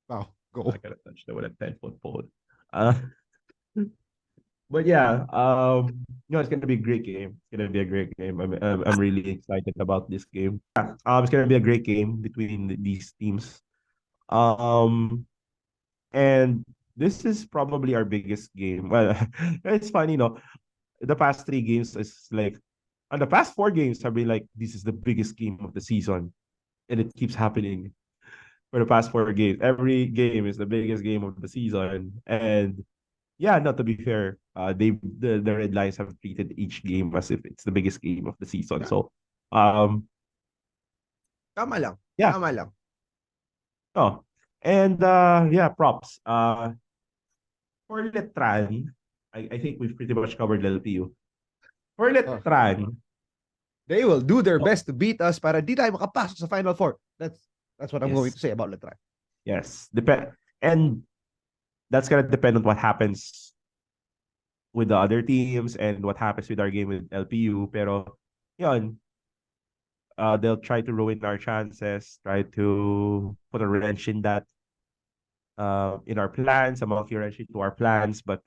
Wow, I go. gotta touch the with a 10-foot pole. Uh, but yeah, it's gonna be a great game. It's gonna be a great game. I'm really excited about this game. Yeah, it's gonna be a great game between these teams. Um, and this is probably our biggest game. Well, it's funny, the past 3 games is like, and the past 4 games have been like, this is the biggest game of the season, and it keeps happening for the past 4 games. Every game is the biggest game of the season, and yeah, not to be fair, the Red Lions have treated each game as if it's the biggest game of the season. Yeah, So, um, tama lang. yeah, Tama lang. oh, and yeah, props. For Letran, I think we've pretty much covered LPU. For Oh. Letran, They will do their oh, best to beat us para di tayo makapasok sa Final Four. That's what I'm going yes, to say about Letran. yes, and that's gonna depend on what happens with the other teams and what happens with our game with LPU. Pero, yun, they'll try to ruin our chances, try to put a wrench in that, in our plans, a monkey wrench into our plans. But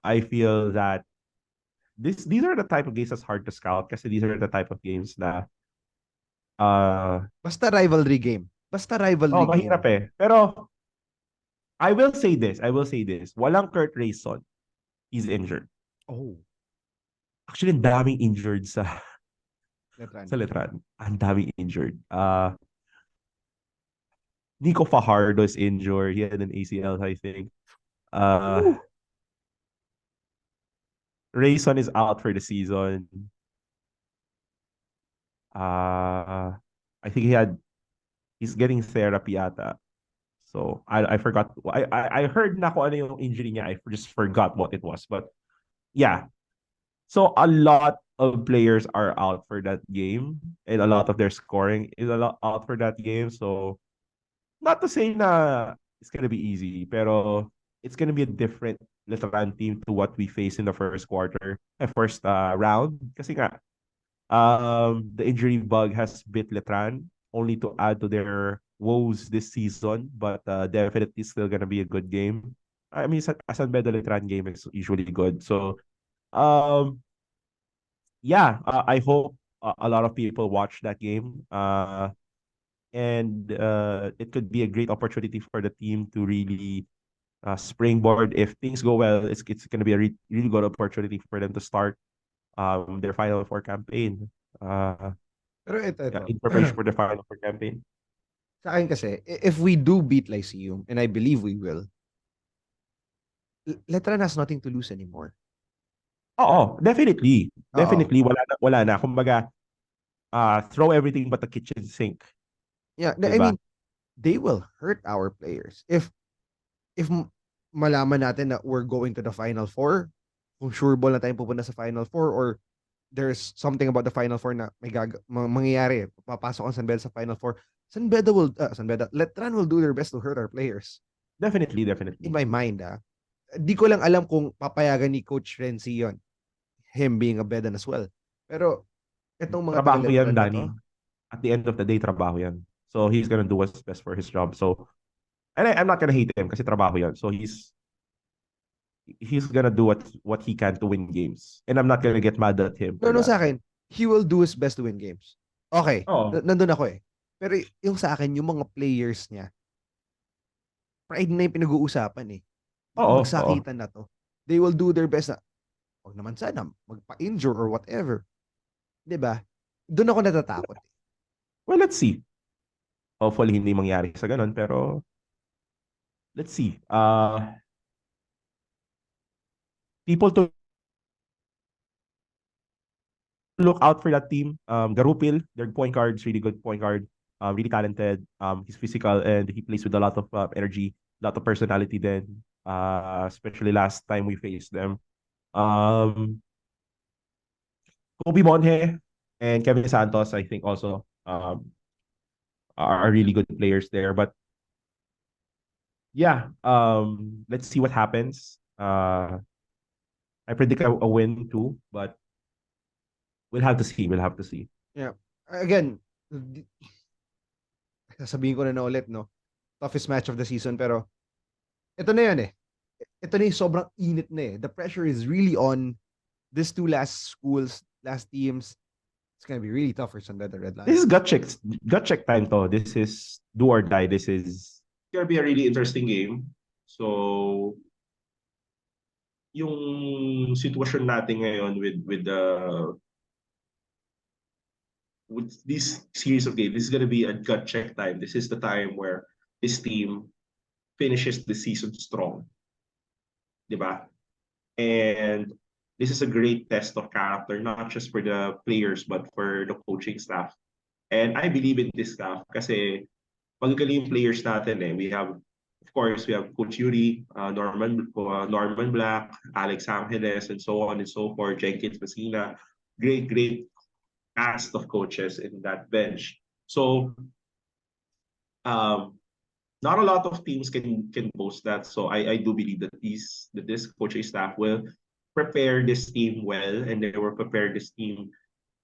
I feel that these are the type of games that's hard to scout kasi these are the type of games na uh Basta rivalry game. Basta rivalry mahirap game. eh. Pero I will say this, walang Kurt Rayson, he's injured. Oh, Actually, ang daming injured sa Letran. Letran. Ang daming injured. Nico Fajardo is injured. He had an ACL, I think. Uh, Ooh. Rayson is out for the season. I think he's getting therapy ata. So I forgot. I heard na kung ano yung injury niya. I just forgot what it was. But yeah. So a lot of players are out for that game, and a lot of their scoring is a lot out for that game. So not to say na it's gonna be easy, pero it's gonna be a different Letran team to what we face in the first quarter, first round. Kasi nga, the injury bug has bit Letran, only to add to their woes this season. But definitely still gonna be a good game. I mean, a San Beda Letran game is usually good. So, um, yeah, I hope a lot of people watch that game. And it could be a great opportunity for the team to really springboard. If things go well, it's going to be a really good opportunity for them to start their Final Four campaign. Pero ito. Yeah, in preparation for the Final Four campaign. Sa akin kasi, if we do beat Lyceum, and I believe we will, Letran has nothing to lose anymore. Oo, definitely. Oo. Definitely, wala na. Kumbaga, throw everything but the kitchen sink. Yeah, I Diba? mean, they will hurt our players. If malaman natin na we're going to the Final Four, kung sure ball na tayong pupunta sa Final Four, or there's something about the Final Four na mangyayari, papasok ang San Beda sa Final Four, Letran will do their best to hurt our players. Definitely, In definitely. my mind, di ko lang alam kung papayagan ni Coach Renzi yon, him being a Bedan as well. Pero itong mga Trabaho yan, taga-Letran na to, Danny. At the end of the day, trabaho yan. So, he's gonna do what's best for his job. So, and I'm not gonna hate him kasi trabaho yan. So, he's gonna do what he can to win games. And I'm not gonna get mad at him for no, that. sa akin, he will do his best to win games. Okay, Oh, nandun ako eh. Pero yung sa akin, yung mga players niya, pride na yung pinag-uusapan eh. Baka oo, oo. magsakitan na to. They will do their best na, wag naman sana, magpa-injure or whatever. 'Di ba? Doon ako natatakot. Well, let's see. Hopefully, hindi mangyari sa ganun. Pero, let's see. People to look out for that team. Garupil, their point guard, is really good point guard. Really talented. He's physical and he plays with a lot of energy, a lot of personality then. Especially last time we faced them. Um, Kobe Monhe and Kevin Santos, I think also are really good players there. But Yeah, let's see what happens. I predict a win too, but we'll have to see. We'll have to see. Yeah. Again, sasabihin ko na ulit, no? Toughest match of the season, pero ito na yan eh. Ito na yung sobrang init na eh. The pressure is really on these two last schools, last teams. It's gonna be really tough for San Beda Red This is Lions. gut check time to. This is do or die. This is gonna be a really interesting game. So yung sitwasyon natin ngayon with this series of games, this is gonna be a gut check time. This is the time where this team finishes the season strong, di ba? And this is a great test of character, not just for the players, but for the coaching staff. And I believe in this staff kasi magagaling yung players natin eh. Of course, we have Coach Yuri, Norman Black, Alex Angeles, and so on and so forth, Jenkins Messina. Great cast of coaches in that bench. So, um, not a lot of teams can boast that. So I do believe that this coaching staff will prepare this team well, and they will prepare this team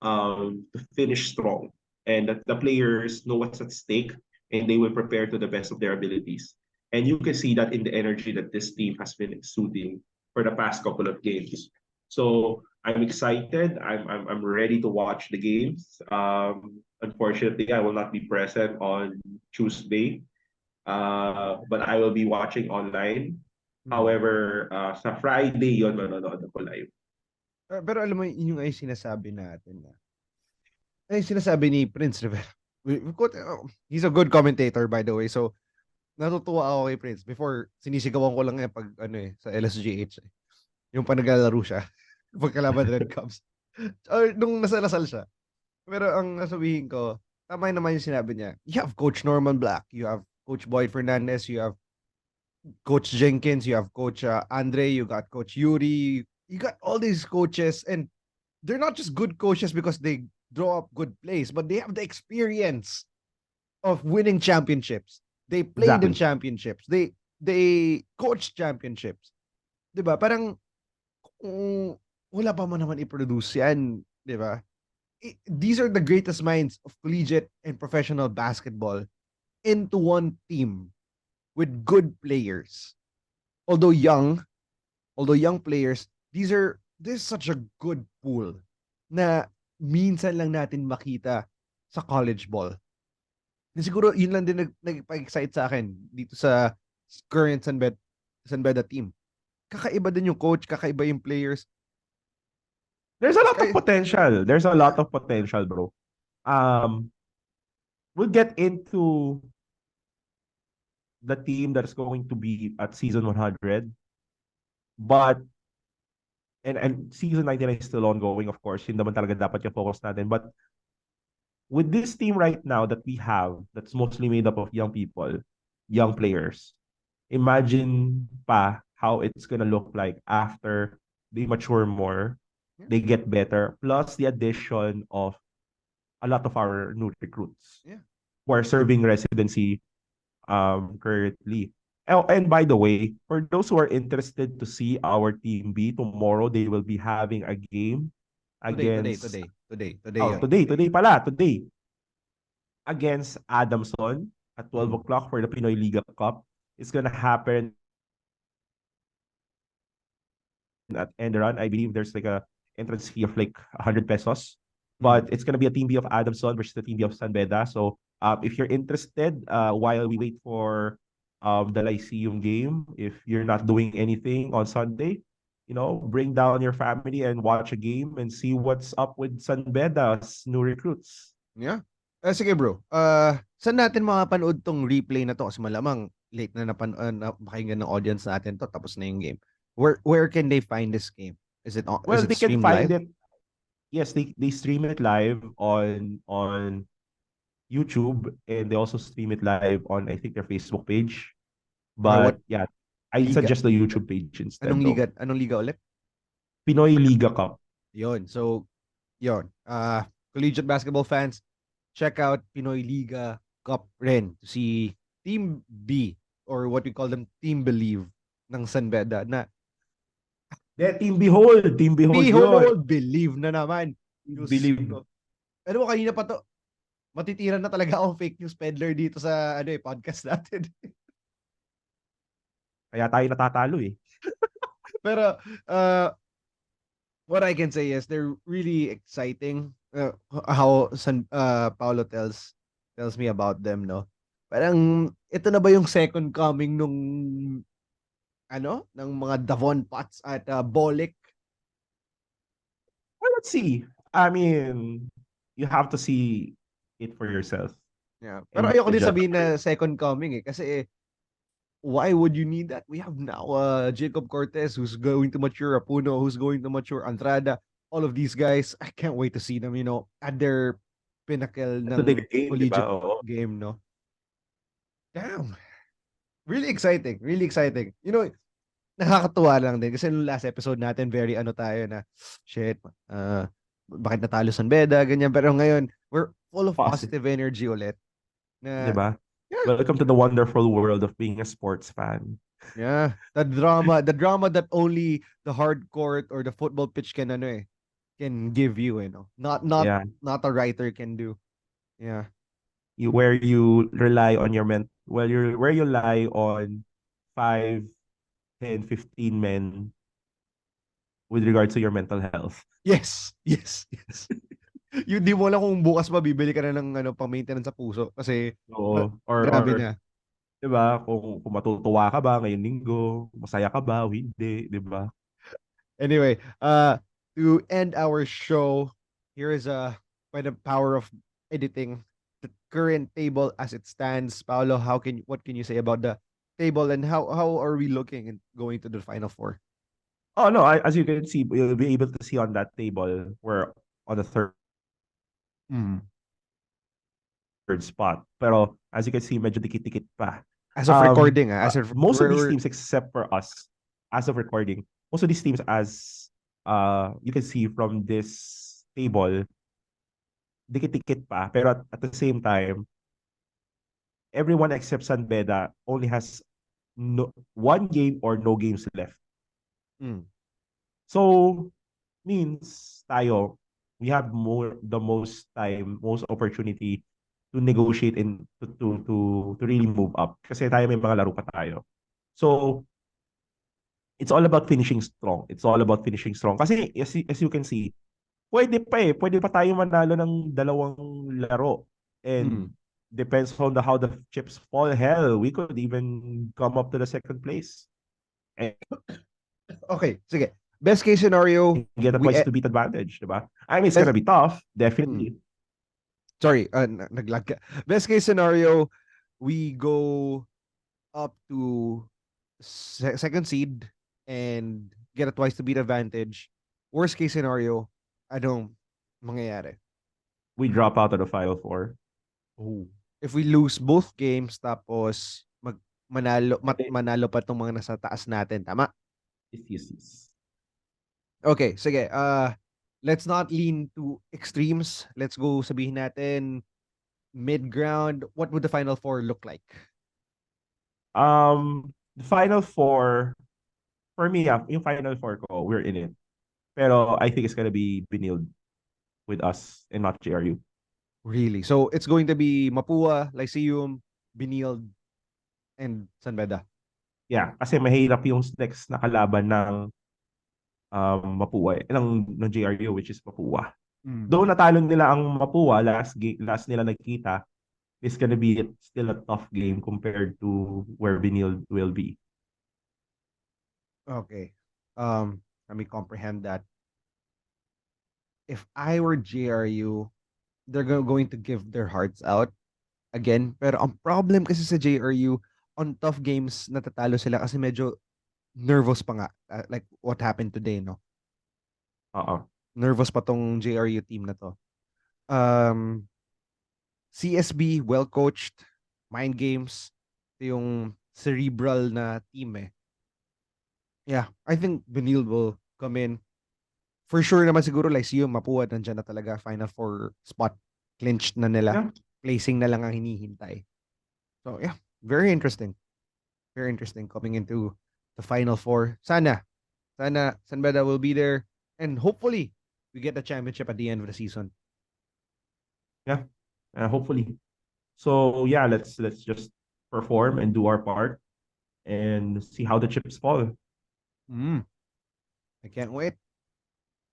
to finish strong, and that the players know what's at stake, and they will prepare to the best of their abilities. And you can see that in the energy that this team has been exuding for the past couple of games. So I'm excited. I'm ready to watch the games. Unfortunately, I will not be present on Tuesday, but I will be watching online. However, sa Friday yon manonood ako live. Pero alam mo, yun yung ay sinasabi natin na. Ay sinasabi ni Prince Rivera. He's a good commentator, by the way. So, natutuwa ako kay Prince. Before, sinisigawan ko lang yan pag sa LSGH. Yung pa naglalaro siya. Pagkalaban Red Cups. Or nung nasa Lasal siya. Pero ang nasabihin ko, tama naman yung sinabi niya. You have Coach Norman Black. You have Coach Boyd Fernandez. You have Coach Jenkins. You have Coach Andre. You got Coach Yuri. You got all these coaches. And they're not just good coaches because they draw up good plays, but they have the experience of winning championships. They played in Exactly. championships. They coached championships. 'Di ba? Parang wala pa man naman i-produce yan, 'di ba? These are the greatest minds of collegiate and professional basketball into one team with good players. Although young players, this is such a good pool na minsan lang natin makita sa college ball. And siguro yun lang din nagpa-excite sa akin dito sa current San Beda team. Kakaiba din yung coach, kakaiba yung players. There's a lot of potential. There's a lot of potential, bro. We'll get into the team that's going to be at season 100. But and season 99 is still ongoing, of course. Yun naman talaga dapat yung focus natin. But with this team right now that we have, that's mostly made up of young people, young players, imagine pa how it's gonna look like after they mature more, they get better, plus the addition of a lot of our new recruits who are serving residency currently. Oh, and by the way, for those who are interested to see our team B tomorrow, they will be having a game against today against Adamson at 12 o'clock for the Pinoy Liga Cup. It's gonna happen at Enderon. I believe there's like a entrance fee of like 100 pesos. But it's gonna be a team B of Adamson versus the team B of San Beda. So if you're interested, while we wait for the Lyceum game, if you're not doing anything on Sunday, bring down your family and watch a game and see what's up with San Beda's new recruits. Yeah. Sige bro. Saan natin makapanood tong replay na to? Kasi malamang late na napakinggan ng audience natin to, tapos na yung game. Where can they find this game? Is it they can find live? it. Yes, they stream it live on YouTube, and they also stream it live on, I think, their Facebook page. But yeah, I suggest the YouTube page instead. Anong liga ulit? Pinoy Liga Cup. Yon. So, yon. Collegiate basketball fans, check out Pinoy Liga Cup rin to see Team B or what we call them team believe ng San Beda na Team Behold. Team Behold yun. behold, believe na naman. Diyos Believe. ko. Alam mo, kanina pa to, matitira na talaga akong fake news peddler dito sa podcast natin. Kaya tayo natatalo eh. Pero, what I can say is they're really exciting. How Paolo tells me about them, no? Parang, ito na ba yung second coming nung ng mga Davon Potts at Bolick? Well, let's see. I mean, you have to see it for yourself. Yeah. Pero And ayoko din judge. sabihin na second coming kasi why would you need that? We have now Jacob Cortez who's going to mature, Apuno who's going to mature, Andrada, all of these guys. I can't wait to see them, at their pinnacle Ito the ng game, di ba? collegiate game, no? Damn. Really exciting. Really exciting. Nakakatuwa lang din kasi nung last episode natin very tayo na shit, bakit natalo San Beda, ganyan. Pero ngayon, we're full of positive energy ulit. Di ba? Yeah. Welcome to the wonderful world of being a sports fan. Yeah, the drama that only the hard court or the football pitch can give you, Not a writer can do. Yeah. Where you rely on your where you rely on 5, 10, 15 men with regards to your mental health. Yes. Yung di mo lang kung bukas mabibili ka na ng pang-maintenance sa puso kasi grabe na. Diba? Kung matutuwa ka ba ngayong linggo, masaya ka ba o hindi, diba? Anyway, to end our show, here is by the power of editing the current table as it stands. Paolo, what can you say about the table and how are we looking and going to the Final Four? Oh no, as you can see, you'll be able to see on that table we're on the third spot. Pero as you can see, medyo dikit-dikit pa. As of recording, most of these teams except for us, as of recording, most of these teams as you can see from this table, dikit-dikit pa. Pero at the same time, everyone except San Beda only has one game or no games left. So means tayo, we have the most time, most opportunity to negotiate and to really move up. Kasi tayo may mga laro pa tayo. So it's all about finishing strong. Kasi as you can see, pwede pa tayo manalo ng dalawang laro. And depends on how the chips fall. Hell, we could even come up to the second place. Okay, sige. Best case scenario, get a twice to beat advantage, diba? I mean, it's gonna be tough, definitely. Sorry, naglag ka. Best case scenario, we go up to second seed and get a twice to beat advantage. Worst case scenario, anong mangyayari? We drop out of the Final Four. If we lose both games, tapos manalo pa itong mga nasa taas natin, tama? Yes. Okay, sige. Let's not lean to extremes. Let's go sabihin natin mid-ground. What would the Final Four look like? The Final Four, for me, yung Final Four ko, we're in it. Pero I think it's gonna be Benilde with us and not JRU. Really? So it's going to be Mapua, Lyceum, Benilde, and San Beda. Yeah, kasi mahirap yung next na kalaban ng Mapua, ng JRU, which is Mapua. Though natalo nila ang Mapua last nila nagkita, it's gonna be still a tough game compared to where Benilde will be. Okay. Let me comprehend that. If I were JRU, they're going to give their hearts out again. Pero ang problem kasi sa JRU, on tough games, natatalo sila kasi medyo nervous pa nga. Like what happened today, no? Nervous pa tong JRU team na to. CSB, well-coached, mind games, yung cerebral na team eh. Yeah, I think Benilde will come in. For sure naman siguro Lyceum, Mapua, nandiyan na talaga. Final Four spot. Clinched na nila. Yeah. Placing na lang ang hinihintay. So yeah, very interesting. very interesting coming into the Final Four. Sana San Beda will be there, and hopefully we get the championship at the end of the season. Yeah, hopefully. So yeah, let's just perform and do our part and see how the chips fall. Mm, I can't wait.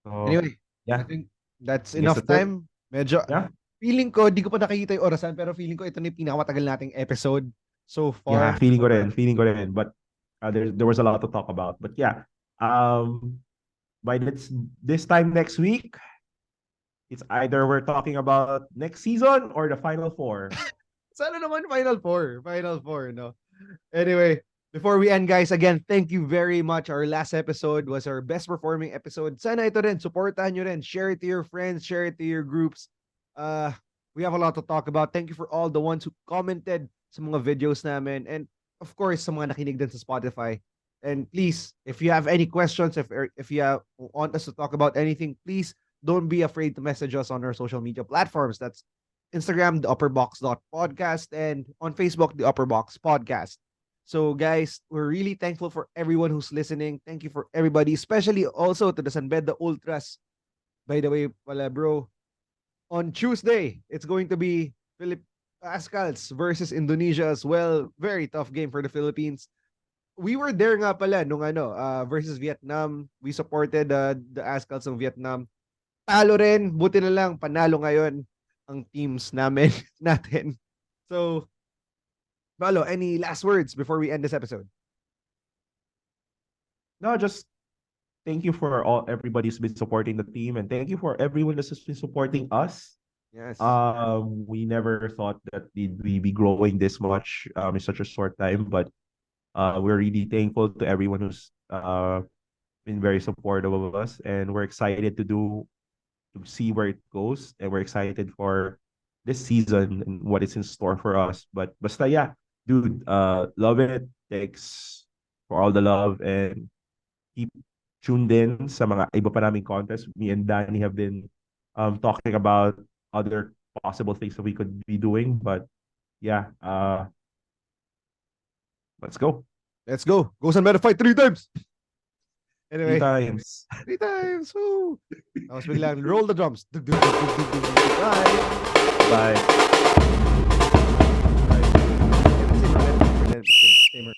So Anyway, I yeah, think that's I guess enough that's it. time. Medyo, Yeah, feeling ko, di ko pa nakikita yung orasan, pero feeling ko ito na yung pinakamatagal nating episode so yeah, far. feeling ko rin. But there was a lot to talk about. But yeah, by this time next week, it's either we're talking about next season or the Final Four. Sana naman Final Four. Final Four, no? Anyway, before we end, guys, again, thank you very much. Our last episode was our best performing episode. Sana ito rin, supportahan nyo rin. Share it to your friends, share it to your groups. Uh, we have a lot to talk about. Thank you for all the ones who commented sa mga videos namin. And of course, sa mga nakinig din sa Spotify. And please, if you have any questions, if you want us to talk about anything, please don't be afraid to message us on our social media platforms. That's Instagram, the Upperbox.podcast, and on Facebook, the Upperbox Podcast. So, guys, we're really thankful for everyone who's listening. Thank you for everybody, especially also to the San Beda Ultras. By the way, wala bro, on Tuesday, it's going to be Philip Pascals versus Indonesia as well. Very tough game for the Philippines. We were there nga pala nung versus Vietnam. We supported the Ascals ng Vietnam. Talo rin, buti na lang panalo ngayon ang teams natin. So, Paolo, any last words before we end this episode? No, just thank you for all everybody who's been supporting the team, and thank you for everyone that's been supporting us. Yes. We never thought that we'd be growing this much in such a short time, but we're really thankful to everyone who's been very supportive of us, and we're excited to see where it goes, and we're excited for this season and what is in store for us. But basta yeah, dude, love it. Thanks for all the love, and keep tuned in sa mga iba pa naming contest. Me and Danny have been talking about other possible things that we could be doing. But yeah, let's go. Let's go. Go San Beda, fight 3 times. 3 Anyway, times. 3 times. Woo! Tapos biglang roll the drums. Bye. Bye.